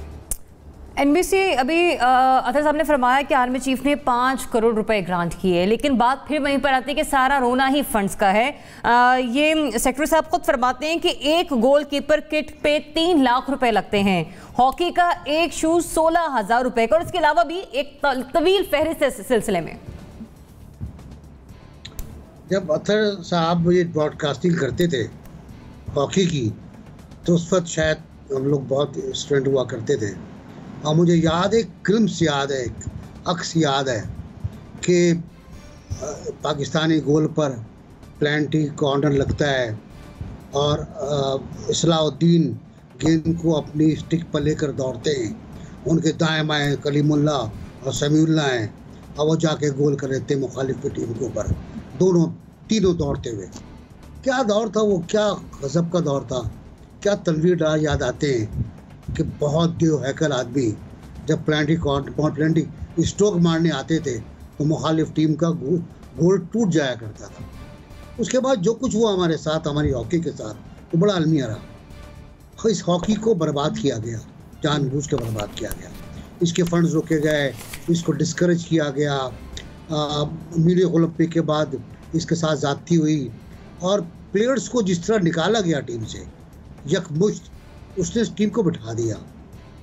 एनबीसी अभी अतर साहब ने फरमाया कि आर्मी चीफ ने 5 करोड़ रुपए ग्रांट किए, लेकिन बात फिर वहीं पर आती है कि सारा रोना ही फंड्स का है। ये सेक्रेटरी साहब खुद फरमाते हैं कि एक गोलकीपर किट पे 3 लाख रुपए लगते हैं, हॉकी का एक शूज 16,000 रुपए का, और इसके अलावा भी एक तवील फहरिस्त है इस सिलसिले में। जब अतर साहब ये ब्रॉडकास्टिंग करते थे हॉकी की, तो उस वक्त शायद हम लोग बहुत स्टूडेंट हुआ करते थे, और मुझे याद है, ग्लिम्स याद है, अक्स याद है कि पाकिस्तानी गोल पर प्लांटी कॉर्नर लगता है और इस्लाउद्दीन गेंद को अपनी स्टिक पर लेकर दौड़ते हैं, उनके दाएं बाएं कलीमुल्ला और समीउल्ला हैं, और वो जाके गोल कर देते हैं मुखालिफ की टीम के ऊपर, तीनों दौड़ते हुए। क्या दौर था वो, क्या गजब का दौर था, क्या तनवीर याद आते हैं कि बहुत देव हैकल आदमी जब प्लांटी स्ट्रोक मारने आते थे तो मुखालिफ टीम का गोल टूट जाया करता था। उसके बाद जो कुछ हुआ हमारे साथ, हमारी हॉकी के साथ, वो बड़ा अलमिया रहा। इस हॉकी को बर्बाद किया गया, जानबूझ के बर्बाद किया गया, इसके फंड्स रोके गए, इसको डिस्करेज किया गया, मीडिया ओलंपिक के बाद इसके साथ ज़्यादती हुई और प्लेयर्स को जिस तरह निकाला गया टीम से यकमुश्त, उसने टीम को बिठा दिया।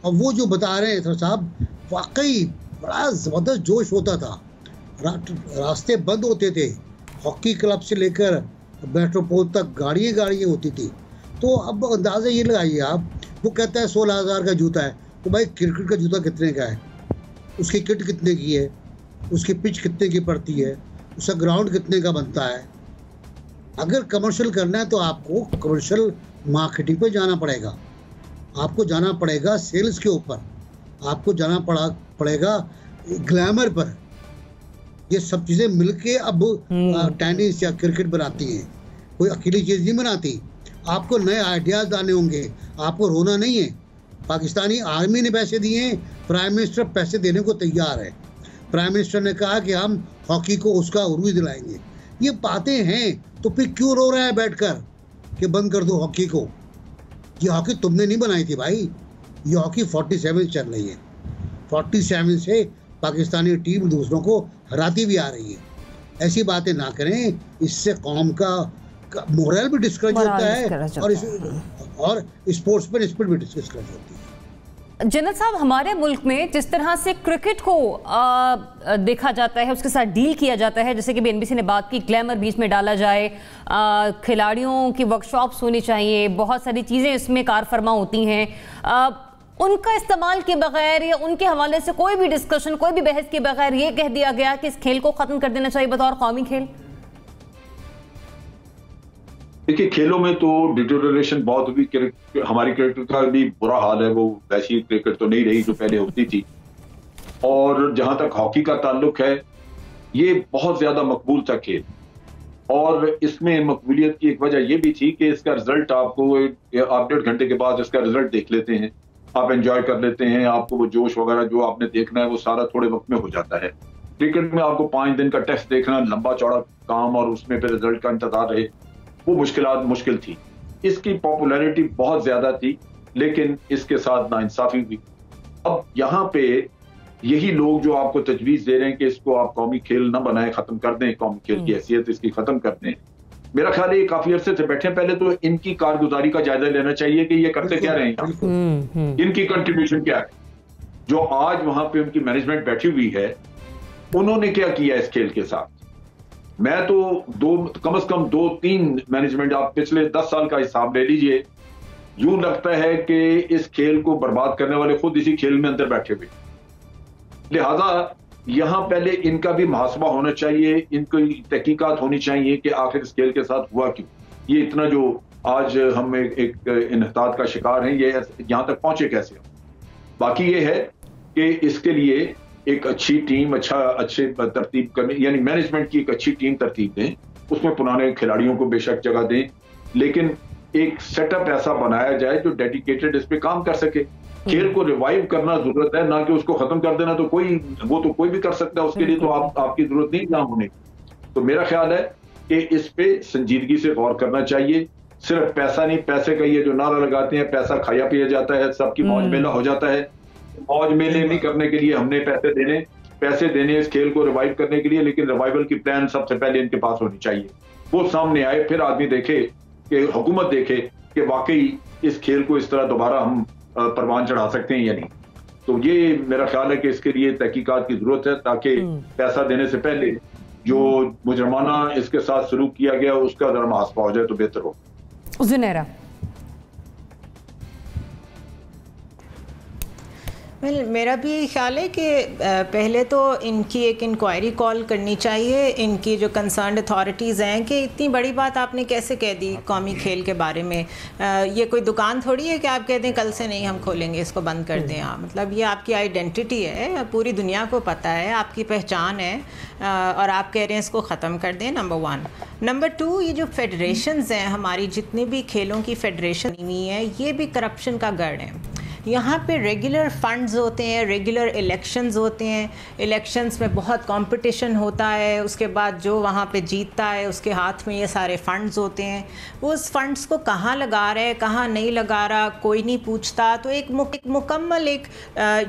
और वो जो बता रहे हैं साहब, वाकई बड़ा ज़बरदस्त जोश होता था, रास्ते बंद होते थे, हॉकी क्लब से लेकर मेट्रोपोल तक गाड़ियाँ होती थी। तो अब अंदाज़ा ये लगाइए आप, वो कहता है 16,000 का जूता है, तो भाई क्रिकेट का जूता कितने का है, उसकी किट कितने की है, उसकी पिच कितने की पड़ती है, उसका ग्राउंड कितने का बनता है। अगर कमर्शियल करना है तो आपको कमर्शियल मार्केटिंग पे जाना पड़ेगा, आपको जाना पड़ेगा सेल्स के ऊपर, आपको जाना पड़ेगा ग्लैमर पर। ये सब चीज़ें मिलके अब टेनिस या क्रिकेट बनाती हैं, कोई अकेली चीज़ नहीं बनाती। आपको नए आइडियाज़ लाने होंगे, आपको रोना नहीं है। पाकिस्तानी आर्मी ने पैसे दिए हैं, प्राइम मिनिस्टर पैसे देने को तैयार है। प्राइम मिनिस्टर ने कहा कि हम हॉकी को उसका उरूज दिलाएंगे। ये बातें हैं, तो फिर क्यों रो रहा है बैठकर कि बंद कर दो हॉकी को? ये हॉकी तुमने नहीं बनाई थी भाई, ये हॉकी 47 चल रही है। 47 से पाकिस्तानी टीम दूसरों को हराती भी आ रही है। ऐसी बातें ना करें, इससे कौम का मोरल भी डिस्करेज होता है और स्पोर्ट्समैन स्पिरिट भी डिस्करेज होती है। जन्नत साहब, हमारे मुल्क में जिस तरह से क्रिकेट को देखा जाता है, उसके साथ डील किया जाता है, जैसे कि एनबीसी ने बात की, ग्लैमर बीच में डाला जाए, खिलाड़ियों की वर्कशॉप्स होनी चाहिए, बहुत सारी चीज़ें इसमें कार फरमा होती हैं, उनका इस्तेमाल के बगैर या उनके हवाले से कोई भी डिस्कशन, कोई भी बहस के बगैर ये कह दिया गया कि इस खेल को ख़त्म कर देना चाहिए बतौर कौमी खेल। देखिए, खेलों में तो डिटेरियोरेशन बहुत हुई, हमारी क्रिकेट का भी बुरा हाल है, वो वैसी क्रिकेट तो नहीं रही जो पहले होती थी। और जहां तक हॉकी का ताल्लुक है, ये बहुत ज्यादा मकबूल था खेल, और इसमें मकबूलियत की एक वजह ये भी थी कि इसका रिजल्ट आपको आप 1.5 घंटे के बाद इसका रिजल्ट देख लेते हैं, आप एंजॉय कर लेते हैं, आपको वो जोश वगैरह जो आपने देखना है वो सारा थोड़े वक्त में हो जाता है। क्रिकेट में आपको 5 दिन का टेस्ट देखना, लंबा चौड़ा काम, और उसमें फिर रिजल्ट का इंतजार रहे, वो मुश्किल थी। इसकी पॉपुलैरिटी बहुत ज्यादा थी, लेकिन इसके साथ नाइंसाफी हुई। अब यहाँ पे यही लोग जो आपको तजवीज दे रहे हैं कि इसको आप कौमी खेल न बनाएं, खत्म कर दें, कौमी खेल की हैसियत इसकी खत्म कर दें, मेरा ख्याल है ये काफी अरसे से बैठे। पहले तो इनकी कारगुजारी का जायजा लेना चाहिए कि ये करते क्या रहे हैं, इनकी कंट्रीब्यूशन क्या है। जो आज वहां पे उनकी मैनेजमेंट बैठी हुई है, उन्होंने क्या किया इस खेल के साथ। मैं तो कम से कम 2-3 मैनेजमेंट, आप पिछले 10 साल का हिसाब ले लीजिए, यूं लगता है कि इस खेल को बर्बाद करने वाले खुद इसी खेल में अंदर बैठे हुए। लिहाजा यहां पहले इनका भी मुहासबा होना चाहिए, इनकी तहकीकात होनी चाहिए कि आखिर इस खेल के साथ हुआ क्यों, ये इतना जो आज हम एक इन्हतात का शिकार हैं, ये यहां तक पहुंचे कैसे। बाकी ये है कि इसके लिए एक अच्छी टीम, अच्छे तरतीब करने, यानी मैनेजमेंट की एक अच्छी टीम तरतीब दें, उसमें पुराने खिलाड़ियों को बेशक जगह दें, लेकिन एक सेटअप ऐसा बनाया जाए जो डेडिकेटेड इस पे काम कर सके। खेल को रिवाइव करना जरूरत है, ना कि उसको खत्म कर देना। तो कोई भी कर सकता है, उसके लिए तो आपकी जरूरत नहीं ना होने की। तो मेरा ख्याल है कि इस पे संजीदगी से गौर करना चाहिए। सिर्फ पैसा नहीं, पैसे का ये जो नारा लगाते हैं, पैसा खाया पिया जाता है, सबकी मौज मेला हो जाता है। मौज मेले नहीं करने के लिए हमने पैसे देने इस खेल को रिवाइव करने के लिए, लेकिन रिवाइवल की प्लान सबसे पहले इनके पास होनी चाहिए। वो सामने आए, फिर आदमी देखे कि हुकूमत देखे कि वाकई इस खेल को इस तरह दोबारा हम परवान चढ़ा सकते हैं या नहीं। तो ये मेरा ख्याल है कि इसके लिए तहकीकात की जरूरत है, ताकि पैसा देने से पहले जो मुजरमाना इसके साथ सलूक किया गया उसका जरा मुहासबा हो जाए तो बेहतर हो। ज़ुनैरा, मेरा भी ख्याल है कि पहले तो इनकी एक इंक्वायरी कॉल करनी चाहिए, इनकी जो कंसर्न अथॉरिटीज़ हैं, कि इतनी बड़ी बात आपने कैसे कह दी कौमी खेल के बारे में। ये कोई दुकान थोड़ी है कि आप कह दें कल से नहीं हम खोलेंगे, इसको बंद कर दें। मतलब ये आपकी आइडेंटिटी है, पूरी दुनिया को पता है, आपकी पहचान है, और आप कह रहे हैं इसको ख़त्म कर दें, नंबर 1। नंबर 2, ये जो फेडरेशंस हैं, हमारी जितनी भी खेलों की फेडरेशन हुई है, ये भी करप्शन का गढ़ है। यहाँ पे रेगुलर फंड्स होते हैं, रेगुलर इलेक्शंस होते हैं, इलेक्शंस में बहुत कंपटीशन होता है, उसके बाद जो वहाँ पे जीतता है उसके हाथ में ये सारे फंड्स होते हैं, वो उस फंड्स को कहाँ लगा रहा है कहाँ नहीं लगा रहा कोई नहीं पूछता। तो एक मुकम्मल एक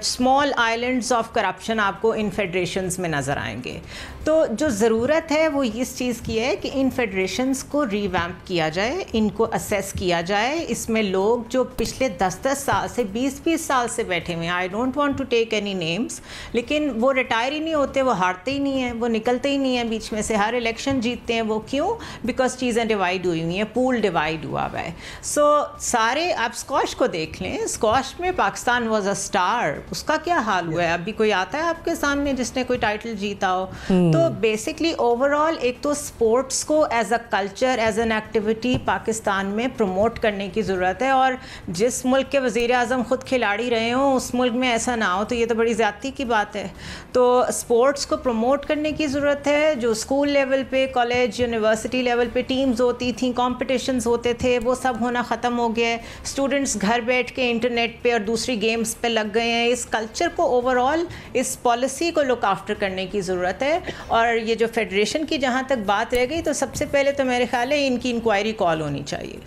स्मॉल आइलैंड्स ऑफ करप्शन आपको इन फेडरेशंस में नज़र आएंगे। तो जो ज़रूरत है वो इस चीज़ की है कि इन फेडरेशंस को रिवैम्प किया जाए, इनको असेस किया जाए। इसमें लोग जो पिछले 10-10 साल से 20-20 साल से बैठे हुए हैं, I don't want to take any names, लेकिन वो रिटायर ही नहीं होते, वो हारते ही नहीं हैं, वो निकलते ही नहीं हैं बीच में से, हर इलेक्शन जीतते हैं। वो क्यों? बिकॉज चीज़ें डिवाइड हुई हुई हैं, पूल डिवाइड हुआ हुआ है। सो सारे आप स्कॉश को देख लें, स्कॉश में पाकिस्तान वॉज अ स्टार, उसका क्या हाल हुआ है? अभी कोई आता है आपके सामने जिसने कोई टाइटल जीता हो? तो बेसिकली ओवरऑल एक तो स्पोर्ट्स को as a culture, as an activity Pakistan में प्रमोट करने की ज़रूरत है। और जिस मुल्क के वज़ीर आज़म ख़ुद खिलाड़ी रहे हों उस मुल्क में ऐसा ना हो तो ये तो बड़ी ज़्यादती की बात है। तो स्पोर्ट्स को प्रमोट करने की ज़रूरत है। जो स्कूल लेवल पे, कॉलेज, यूनिवर्सिटी लेवल पे टीम्स होती थी, कॉम्पिटिशन्स होते थे, वो सब होना ख़त्म हो गया है। स्टूडेंट्स घर बैठ के इंटरनेट पे और दूसरी गेम्स पे लग गए हैं। इस कल्चर को ओवरऑल, इस पॉलिसी को लुक आफ्टर करने की ज़रूरत है। और ये जो फेडरेशन की जहाँ तक बात रह गई, तो सबसे पहले तो मेरे ख्याल है इनकी इंक्वायरी कॉल होनी चाहिए।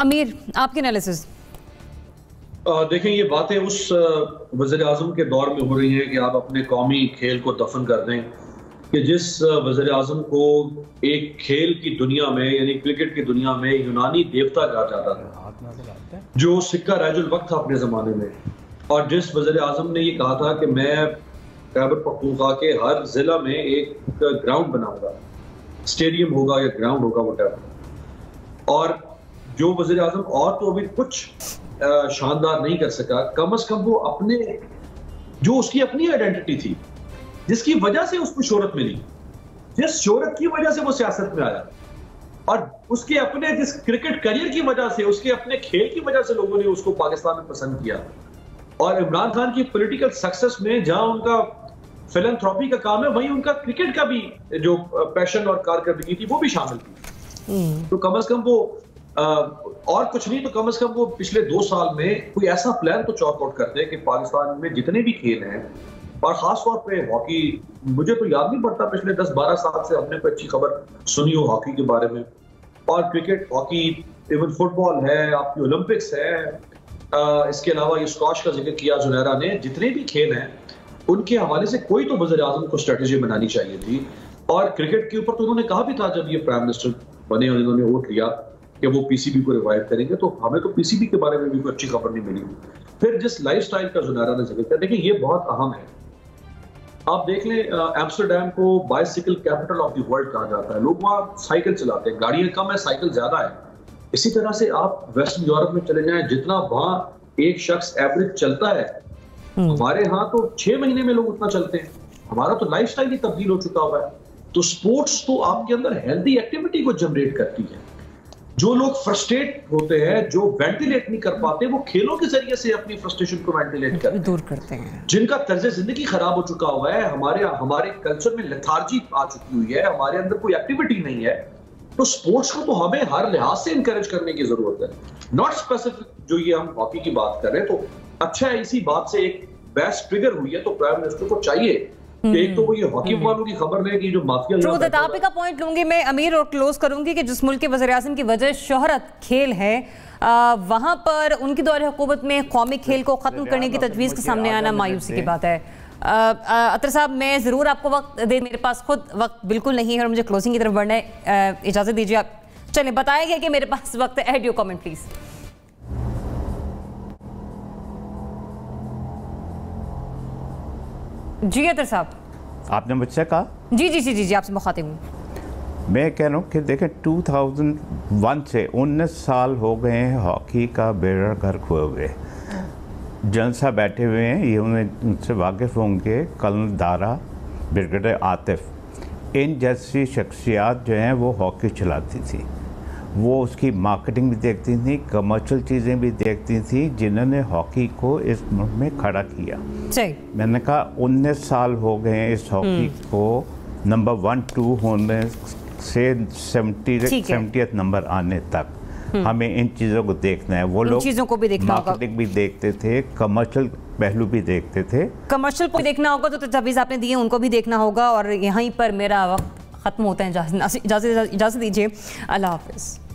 अमीर, आपके एनालिसिस? देखें, ये बातें उस वज़ीर आज़म के दौर में हो रही हैं कि आप अपने कौमी खेल को दफन कर दें, कि जिस वज़ीर आज़म को एक खेल की दुनिया में, यानी क्रिकेट की दुनिया में यूनानी देवता कहा जाता था, जो सिक्का राजुल वक्त था अपने ज़माने में, और जिस वज़ीर आज़म ने ये कहा था कि मैं खैबर पख्तूनख्वा के हर ज़िला में एक ग्राउंड बनाऊंगा, स्टेडियम होगा या ग्राउंड होगा व्हाटएवर, और जो वज़ीर आज़म और तो अभी कुछ शानदार नहीं कर सका, कम से कम वो अपने, जो उसकी अपनी आइडेंटिटी थी, जिसकी वजह से उसको शोहरत मिली, जिस शोहरत की वजह से वो सियासत में आया, और उसके अपने जिस क्रिकेट करियर की वजह से, उसके अपने खेल की वजह से लोगों ने उसको पाकिस्तान में पसंद किया। और इमरान खान की पॉलिटिकल सक्सेस में जहां उनका फिलैंथ्रोपी का काम है, वहीं उनका क्रिकेट का भी जो पैशन और कारकर्दगी थी वो भी शामिल थी। तो कम से कम वो और कुछ नहीं तो कम से कम वो पिछले 2 साल में कोई ऐसा प्लान तो चॉक आउट करते हैं कि पाकिस्तान में जितने भी खेल हैं, और खासतौर पे हॉकी, मुझे तो याद नहीं पड़ता पिछले 10-12 साल से हमने कोई अच्छी खबर सुनी हो हॉकी के बारे में। और क्रिकेट, हॉकी, इवन फुटबॉल है, आपकी ओलंपिक्स है, इसके अलावा ये स्क्वॉश का जिक्र किया जुनैरा ने, जितने भी खेल हैं उनके हवाले से कोई तो वज़ीर आज़म को स्ट्रेटेजी बनानी चाहिए थी। और क्रिकेट के ऊपर तो उन्होंने कहा भी था जब ये प्राइम मिनिस्टर बने और इन्होंने वोट लिया कि वो पीसीबी को रिवाइव करेंगे, तो हमें तो पीसीबी के बारे में भी कोई अच्छी खबर नहीं मिली। फिर जिस लाइफस्टाइल का जुनैरा ने जिक्र किया, देखिए ये बहुत अहम है। आप देख लें, एम्स्टरडैम को bicycle capital of the world कहा जाता है, लोग वहाँ साइकिल चलाते हैं, गाड़ियां कम है, साइकिल ज्यादा है। इसी तरह से आप वेस्टर्न यूरोप में चले जाएं, जितना वहाँ एक शख्स एवरेज चलता है, हमारे यहाँ तो 6 महीने में लोग उतना चलते हैं। हमारा तो लाइफस्टाइल ही तब्दील हो चुका हुआ है। तो स्पोर्ट्स तो आपके अंदर हेल्दी एक्टिविटी को जनरेट करती है। जो लोग फ्रस्ट्रेट होते हैं, जो वेंटिलेट नहीं कर पाते, वो खेलों के जरिए से अपनी फ्रस्ट्रेशन को वेंटिलेट दूर करते हैं। जिनका तर्ज जिंदगी खराब हो चुका हुआ है, हमारे कल्चर में लेथार्जी आ चुकी हुई है, हमारे अंदर कोई एक्टिविटी नहीं है, तो स्पोर्ट्स को तो हमें हर लिहाज से इंकरेज करने की जरूरत है। नॉट स्पेसिफिक जो ये हम हॉकी की बात कर रहे हैं, तो अच्छा है, इसी बात से एक बहस ट्रिगर हुई है, तो प्राइम मिनिस्टर को चाहिए कि एक तो वो ये हॉकी वालों की खबर ले कि जो माफिया। आप का पॉइंट लूंगी मैं अमीर, और क्लोज करूंगी कि जिस मुल्क के वज़ीर आज़म की वजह शोहरत खेल है, वहां पर उनकी दौरे हुकूमत में कौमी खेल को खत्म करने की तजवीज़ के सामने आना मायूसी की बात है। अतर साहब, मैं ज़रूर आपको वक्त दे, मेरे पास खुद वक्त बिल्कुल नहीं है और मुझे क्लोजिंग की तरफ बढ़ना है, इजाज़त दीजिए आप। चलें, बताया गया कि मेरे पास वक्त है। Add your comment please. जी अतर साहब, आपने मुझसे कहा? जी जी जी जी जी, आपसे मुखातिब हूँ। मैं कह रहा हूँ कि देखें 2001 से 19 साल हो गए हैं हॉकी का बेड़ा गर्क हुए हुए। जलसा बैठे हुए हैं, ये उनसे वाकिफ़ होंगे, कर्नल दारा, ब्रिगेडियर आतिफ, इन जैसी शख्सियात जो हैं वो हॉकी चलाती थी, वो उसकी मार्केटिंग भी देखती थी, कमर्शियल चीज़ें भी देखती थी, जिन्होंने हॉकी को इस मुल्क में खड़ा किया। मैंने कहा 19 साल हो गए हैं इस हॉकी को नंबर 1-2 होने से 70th नंबर आने तक। हमें इन चीज़ों को देखना है। वो लोग चीज़ों को भी देखना होगा, मार्केटिंग भी देखते थे, कमर्शियल पहलू भी देखते थे। कमर्शियल को देखना होगा तो तजवीज़ आपने दिए उनको भी देखना होगा। और यहीं पर मेरा वक्त ख़त्म होता है। इजाज़त दीजिए, अल्लाह हाफ़िज़।